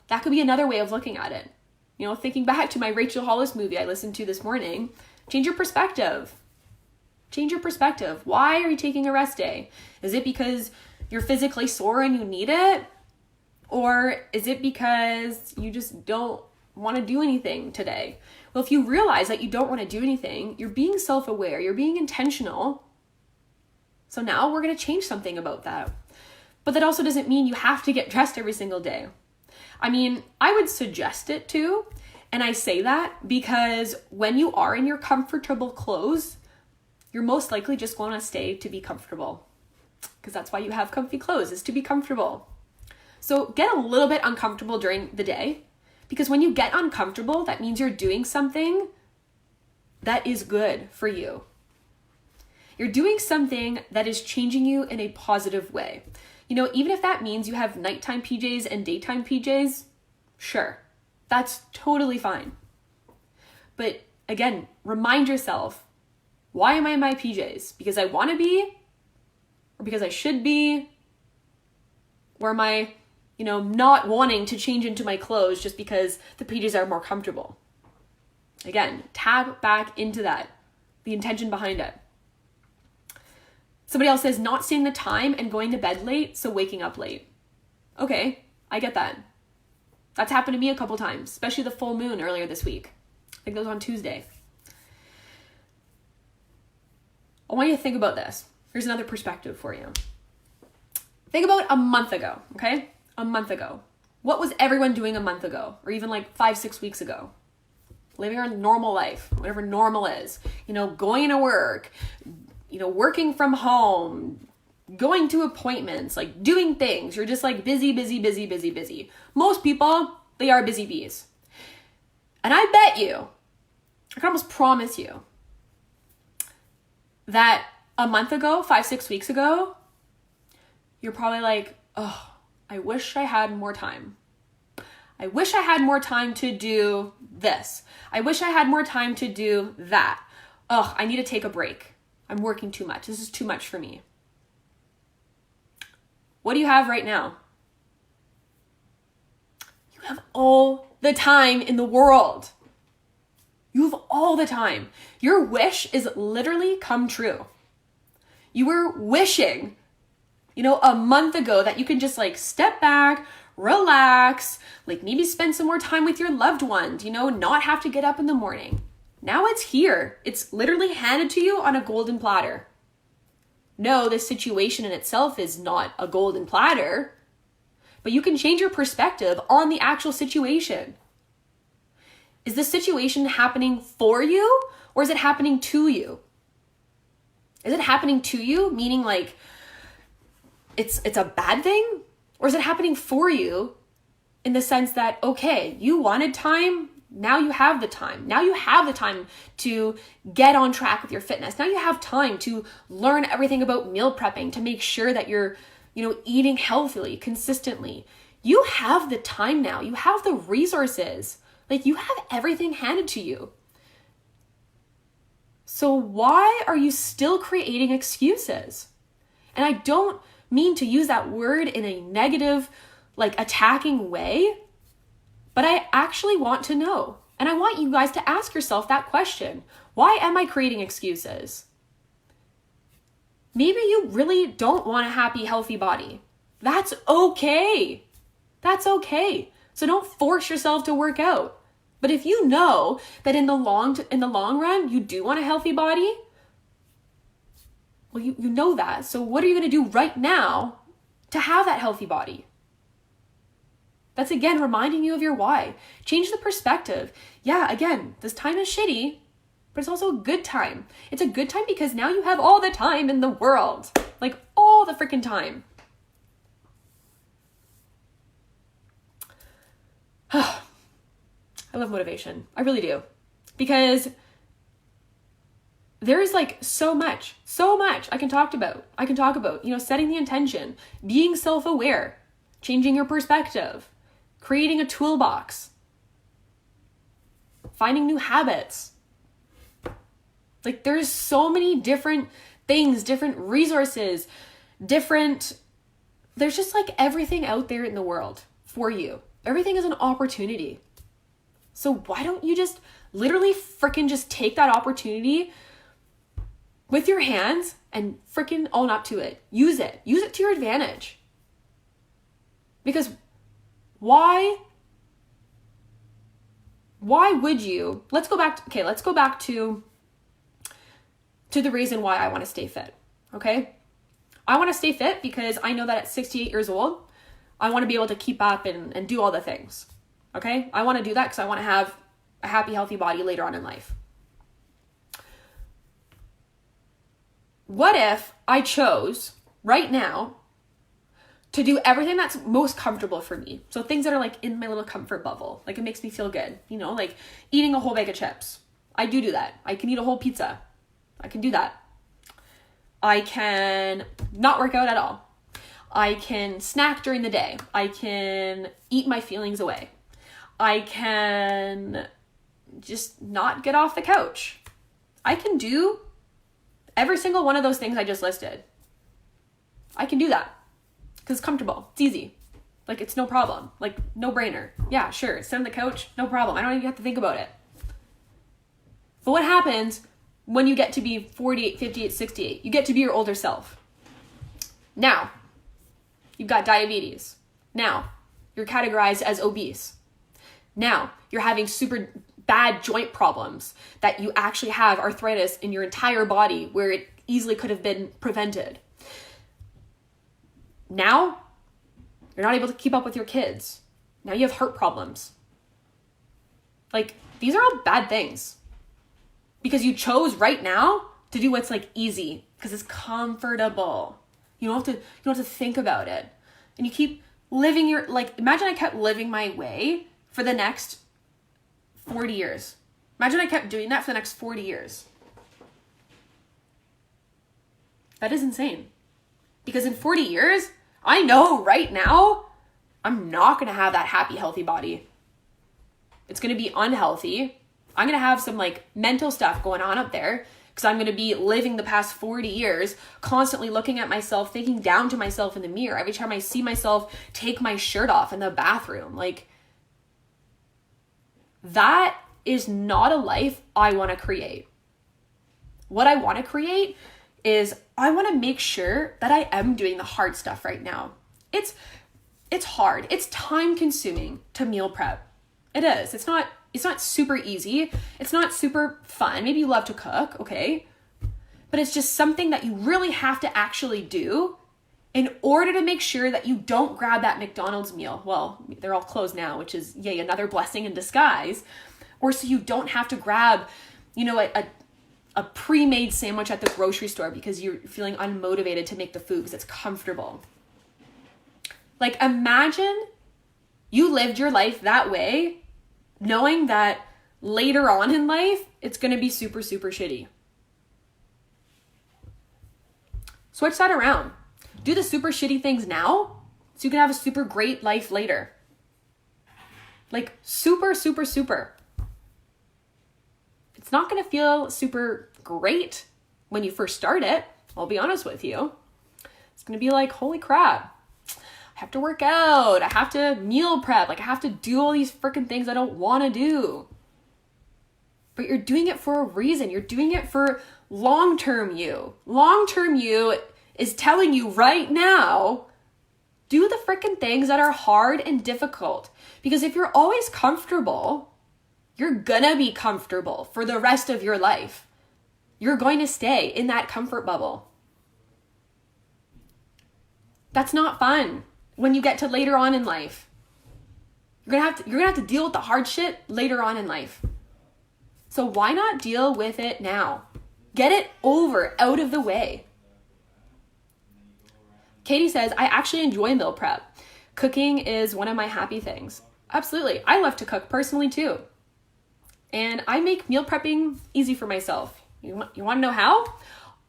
That could be another way of looking at it. You know, thinking back to my Rachel Hollis movie I listened to this morning, change your perspective. Change your perspective. Why are you taking a rest day? Is it because you're physically sore and you need it? Or is it because you just don't want to do anything today? Well, if you realize that you don't want to do anything, you're being self-aware, you're being intentional. So now we're going to change something about that. But that also doesn't mean you have to get dressed every single day. I mean, I would suggest it too. And I say that because when you are in your comfortable clothes, you're most likely just going to stay to be comfortable. Because that's why you have comfy clothes, is to be comfortable. So get a little bit uncomfortable during the day. Because when you get uncomfortable, that means you're doing something that is good for you. You're doing something that is changing you in a positive way. You know, even if that means you have nighttime PJs and daytime PJs, sure, that's totally fine. But again, remind yourself, why am I in my PJs? Because I want to be, or because I should be? Or am I, not wanting to change into my clothes just because the PJs are more comfortable? Again, tap back into that, the intention behind it. Somebody else says not seeing the time and going to bed late, so waking up late. Okay, I get that. That's happened to me a couple times, especially the full moon earlier this week. I think that was on Tuesday. I want you to think about this. Here's another perspective for you. Think about a month ago, okay? A month ago. What was everyone doing a month ago? Or even like 5-6 weeks ago? Living our normal life, whatever normal is. Going to work, working from home, going to appointments, like doing things. You're just like busy, busy, busy, busy, busy. Most people, they are busy bees. And I bet you, I can almost promise you, that a month ago, 5-6 weeks ago, you're probably like, oh, I wish I had more time. I wish I had more time to do this. I wish I had more time to do that. Oh, I need to take a break. I'm working too much. This is too much for me. What do you have right now? You have all the time in the world. You have all the time. Your wish is literally come true. You were wishing, a month ago that you can just like step back, relax, like maybe spend some more time with your loved ones, not have to get up in the morning. Now it's here. It's literally handed to you on a golden platter. No, this situation in itself is not a golden platter, but you can change your perspective on the actual situation. Is this situation happening for you or is it happening to you? Is it happening to you, meaning like it's a bad thing? Or is it happening for you in the sense that, okay, you wanted time, now you have the time. Now you have the time to get on track with your fitness. Now you have time to learn everything about meal prepping to make sure that you're, eating healthily, consistently. You have the time now. You have the resources. Like you have everything handed to you. So why are you still creating excuses? And I don't mean to use that word in a negative, like attacking way, but I actually want to know. And I want you guys to ask yourself that question. Why am I creating excuses? Maybe you really don't want a happy, healthy body. That's okay. That's okay. So don't force yourself to work out. But if you know that in the long run, you do want a healthy body, well, you know that. So what are you going to do right now to have that healthy body? That's, again, reminding you of your why. Change the perspective. Yeah, again, this time is shitty, but it's also a good time. It's a good time because now you have all the time in the world. Like, all the freaking time. I love motivation. I really do. Because there is like so much I can talk about, setting the intention, being self-aware, changing your perspective, creating a toolbox, finding new habits. Like, there's so many different things, different resources, there's just like everything out there in the world for you. Everything is an opportunity. So why don't you just literally freaking just take that opportunity with your hands and freaking own up to it. Use it. Use it to your advantage. Because why would you? Let's go back to the reason why I want to stay fit. Okay? I want to stay fit because I know that at 68 years old, I want to be able to keep up and do all the things. Okay? I want to do that because I want to have a happy, healthy body later on in life. What if I chose right now to do everything that's most comfortable for me? So things that are like in my little comfort bubble. Like, it makes me feel good. Like eating a whole bag of chips. I do that. I can eat a whole pizza. I can do that. I can not work out at all. I can snack during the day. I can eat my feelings away. I can just not get off the couch. I can do every single one of those things I just listed. I can do that because it's comfortable. It's easy. Like, it's no problem. Like, no brainer. Yeah, sure. Sit on the couch. No problem. I don't even have to think about it. But what happens when you get to be 48, 58, 68? You get to be your older self. Now, you've got diabetes. Now, you're categorized as obese. Now, you're having super bad joint problems that you actually have arthritis in your entire body where it easily could have been prevented. Now, you're not able to keep up with your kids. Now you have heart problems. Like, these are all bad things. Because you chose right now to do what's like easy because it's comfortable. You don't have to think about it. And you keep living imagine I kept living my way for the next 40 years. Imagine I kept doing that for the next 40 years. That is insane. Because in 40 years, I know right now, I'm not going to have that happy, healthy body. It's going to be unhealthy. I'm going to have some like mental stuff going on up there because I'm going to be living the past 40 years constantly looking at myself, thinking down to myself in the mirror every time I see myself take my shirt off in the bathroom. Like, that is not a life I want to create. What I want to create is I want to make sure that I am doing the hard stuff right now. It's hard. It's time consuming to meal prep. It is. It's not super easy. It's not super fun. Maybe you love to cook, okay? But it's just something that you really have to actually do in order to make sure that you don't grab that McDonald's meal. Well, they're all closed now, which is, yay, another blessing in disguise. Or so you don't have to grab, a pre-made sandwich at the grocery store because you're feeling unmotivated to make the food because it's comfortable. Like, imagine you lived your life that way, knowing that later on in life, it's going to be super, super shitty. Switch that around. Do the super shitty things now so you can have a super great life later. Like, super, super, super. It's not going to feel super great when you first start it. I'll be honest with you. It's going to be like, holy crap. I have to work out. I have to meal prep. Like, I have to do all these freaking things I don't want to do. But you're doing it for a reason. You're doing it for long-term you. Long-term you is telling you right now, do the freaking things that are hard and difficult. Because if you're always comfortable, you're gonna be comfortable for the rest of your life. You're going to stay in that comfort bubble. That's not fun when you get to later on in life. You're gonna have to deal with the hard shit later on in life. So why not deal with it now? Get it over, out of the way. Katie says, I actually enjoy meal prep. Cooking is one of my happy things. Absolutely. I love to cook personally too. And I make meal prepping easy for myself. You want to know how?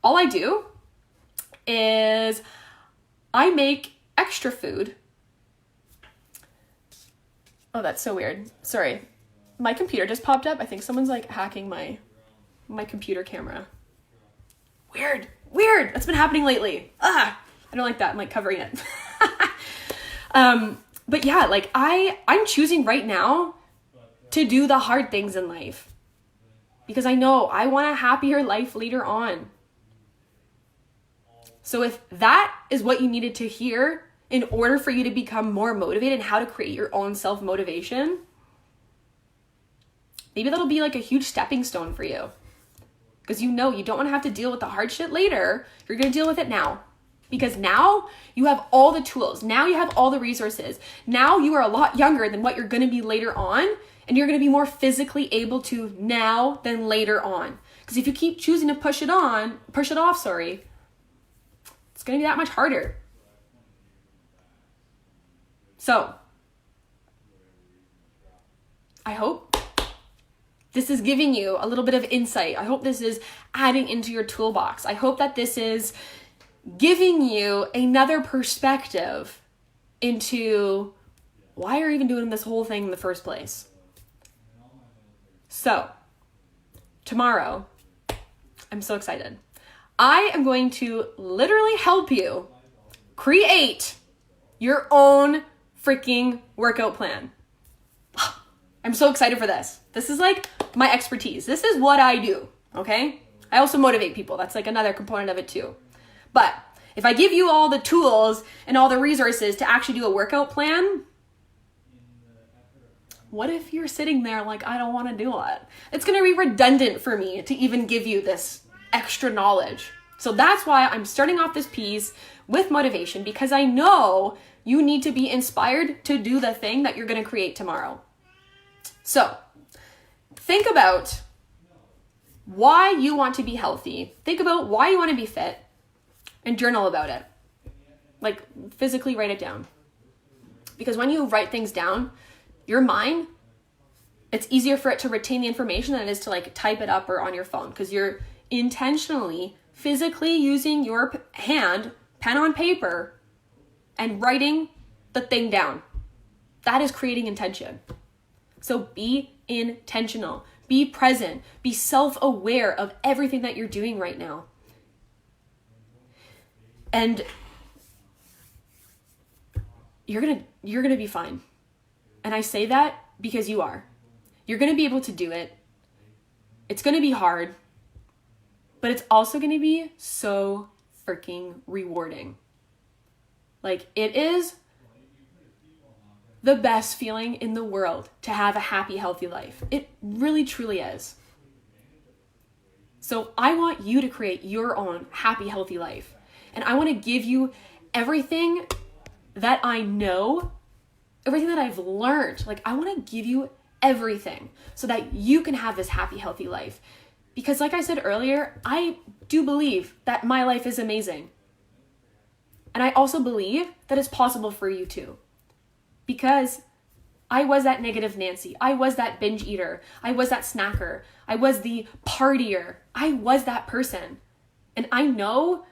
All I do is I make extra food. Oh, that's so weird. Sorry. My computer just popped up. I think someone's like hacking my computer camera. Weird. That's been happening lately. I don't like that. I'm like covering it. But yeah, like I'm choosing right now to do the hard things in life because I know I want a happier life later on. So if that is what you needed to hear in order for you to become more motivated and how to create your own self-motivation, maybe that'll be like a huge stepping stone for you. Because you know you don't want to have to deal with the hard shit later. You're going to deal with it now. Because now you have all the tools. Now you have all the resources. Now you are a lot younger than what you're going to be later on. And you're going to be more physically able to now than later on. Because if you keep choosing to push it off, it's going to be that much harder. So, I hope this is giving you a little bit of insight. I hope this is adding into your toolbox. I hope that this is giving you another perspective into why you're even doing this whole thing in the first place. So, tomorrow, I'm so excited. I am going to literally help you create your own freaking workout plan. I'm so excited for this. This is like my expertise. This is what I do, okay? I also motivate people. That's like another component of it too. But if I give you all the tools and all the resources to actually do a workout plan, what if you're sitting there like, I don't want to do it? It's going to be redundant for me to even give you this extra knowledge. So that's why I'm starting off this piece with motivation, because I know you need to be inspired to do the thing that you're going to create tomorrow. So think about why you want to be healthy. Think about why you want to be fit and journal about it. Like physically write it down. Because when you write things down, your mind, it's easier for it to retain the information than it is to like type it up or on your phone, because you're intentionally, physically using your hand, pen on paper, and writing the thing down. That is creating intention. So be intentional, be present, be self-aware of everything that you're doing right now. And you're gonna be fine. And I say that because you are. You're going to be able to do it. It's going to be hard, but it's also going to be so freaking rewarding. Like, it is the best feeling in the world to have a happy, healthy life. It really, truly is. So I want you to create your own happy, healthy life. And I want to give you everything that I know, everything that I've learned. Like, I want to give you everything so that you can have this happy, healthy life. Because like I said earlier, I do believe that my life is amazing. And I also believe that it's possible for you too. Because I was that negative Nancy. I was that binge eater. I was that snacker. I was the partier. I was that person. And I know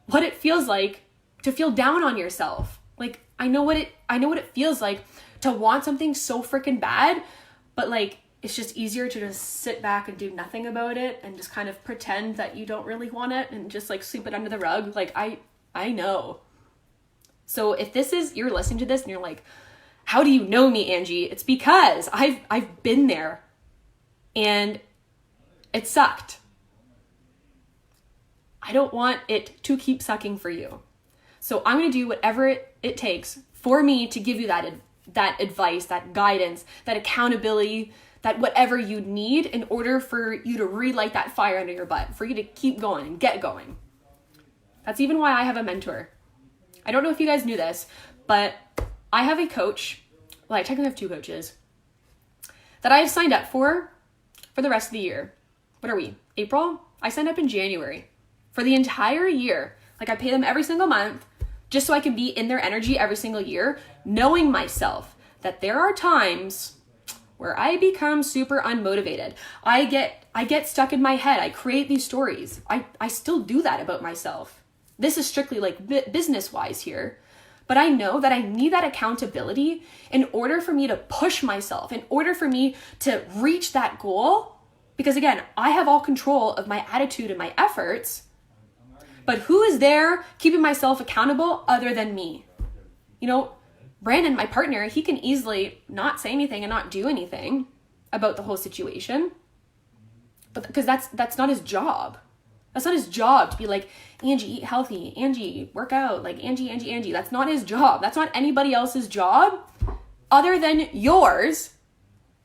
what it feels like to feel down on yourself. Like, I know what it feels like to want something so freaking bad, but like, it's just easier to just sit back and do nothing about it and just kind of pretend that you don't really want it and just like sweep it under the rug. Like, I know. So if you're listening to this and you're like, how do you know me, Angie? It's because I've been there and it sucked. I don't want it to keep sucking for you. So I'm going to do whatever it takes for me to give you that advice, that guidance, that accountability, that whatever you need in order for you to relight that fire under your butt, for you to keep going and get going. That's even why I have a mentor. I don't know if you guys knew this, but I have a coach. Well, I technically have 2 coaches that I have signed up for the rest of the year. What are we? April? I signed up in January for the entire year. Like I pay them every single month just so I can be in their energy every single year, knowing myself that there are times where I become super unmotivated. I get stuck in my head. I create these stories. I still do that about myself. This is strictly like business-wise here. But I know that I need that accountability in order for me to push myself, in order for me to reach that goal. Because again, I have all control of my attitude and my efforts. But who is there keeping myself accountable other than me? You know, Brandon, my partner, he can easily not say anything and not do anything about the whole situation. But because that's not his job. That's not his job to be like, Angie, eat healthy. Angie, work out. Like, Angie. That's not his job. That's not anybody else's job other than yours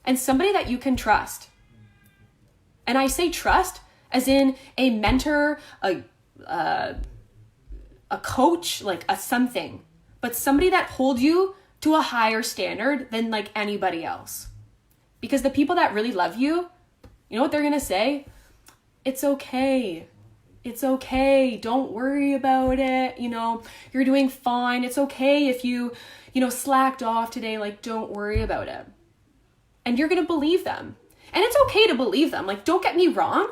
and somebody that you can trust. And I say trust as in a mentor, a coach, like a something. But somebody that holds you to a higher standard than like anybody else. Because the people that really love you, you know what they're going to say? It's okay. It's okay. Don't worry about it. You know, you're doing fine. It's okay if you slacked off today. Like, don't worry about it. And you're going to believe them. And it's okay to believe them. Like, don't get me wrong.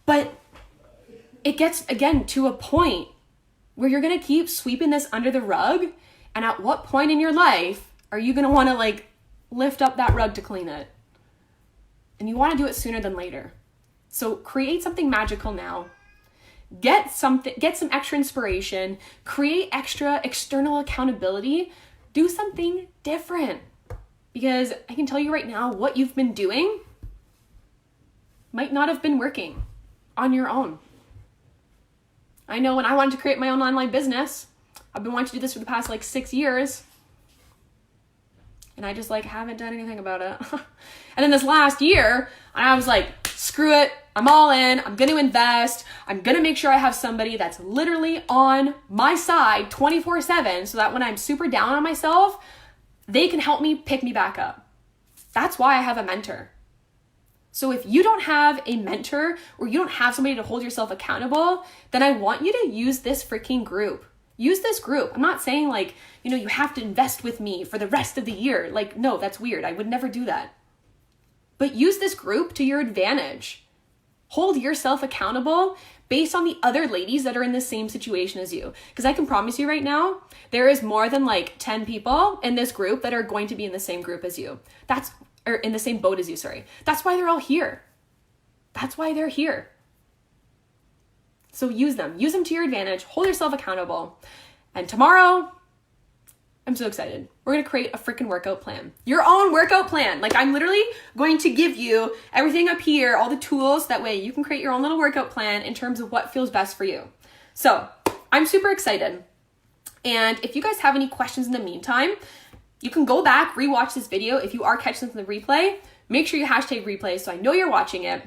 But it gets, again, to a point where you're going to keep sweeping this under the rug. And at what point in your life are you going to want to like lift up that rug to clean it? And you want to do it sooner than later. So create something magical now. Get some extra inspiration, create extra external accountability, do something different. Because I can tell you right now, what you've been doing might not have been working on your own. I know when I wanted to create my own online business, I've been wanting to do this for the past like 6 years. And I just like haven't done anything about it. And then this last year, I was like, screw it. I'm all in. I'm going to invest. I'm going to make sure I have somebody that's literally on my side 24/7 so that when I'm super down on myself, they can help me pick me back up. That's why I have a mentor. So if you don't have a mentor or you don't have somebody to hold yourself accountable, then I want you to use this freaking group. Use this group. I'm not saying like, you have to invest with me for the rest of the year. Like, no, that's weird. I would never do that. But use this group to your advantage. Hold yourself accountable based on the other ladies that are in the same situation as you. Because I can promise you right now, there is more than like 10 people in this group that are going to be in the same group as you. Or in the same boat as you, sorry. That's why they're all here. That's why they're here. So use them to your advantage, hold yourself accountable. And tomorrow, I'm so excited. We're going to create a freaking workout plan. Your own workout plan. Like I'm literally going to give you everything up here, all the tools. That way you can create your own little workout plan in terms of what feels best for you. So I'm super excited. And if you guys have any questions in the meantime, you can go back, rewatch this video. If you are catching this in the replay, make sure you hashtag replay so I know you're watching it.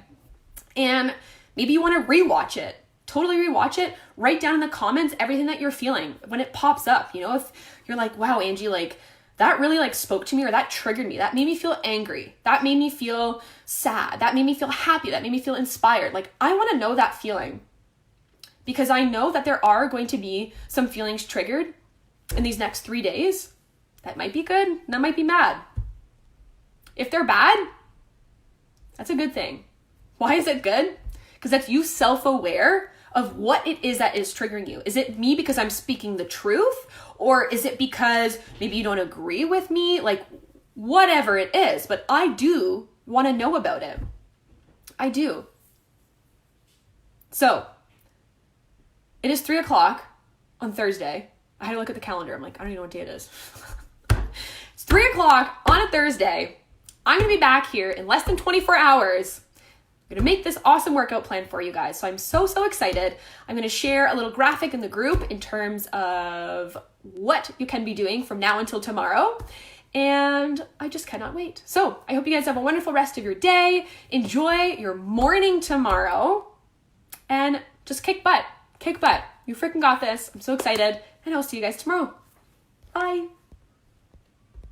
And maybe you want to rewatch it. Totally rewatch it. Write down in the comments everything that you're feeling when it pops up. If you're like, wow, Angie, like that really like spoke to me or that triggered me. That made me feel angry. That made me feel sad. That made me feel happy. That made me feel inspired. Like I want to know that feeling because I know that there are going to be some feelings triggered in these next 3 days. That might be good. That might be bad. If they're bad, that's a good thing. Why is it good? Because that's you self-aware of what it is that is triggering you. Is it me because I'm speaking the truth? Or is it because maybe you don't agree with me? Like whatever it is, but I do want to know about it. I do. So it is 3:00 on Thursday. I had to look at the calendar. I'm like, I don't even know what day it is. It's 3:00 on a Thursday. I'm going to be back here in less than 24 hours. I'm going to make this awesome workout plan for you guys. So I'm so excited. I'm going to share a little graphic in the group in terms of what you can be doing from now until tomorrow. And I just cannot wait. So I hope you guys have a wonderful rest of your day. Enjoy your morning tomorrow and just kick butt. Kick butt. You freaking got this. I'm so excited. And I'll see you guys tomorrow. Bye.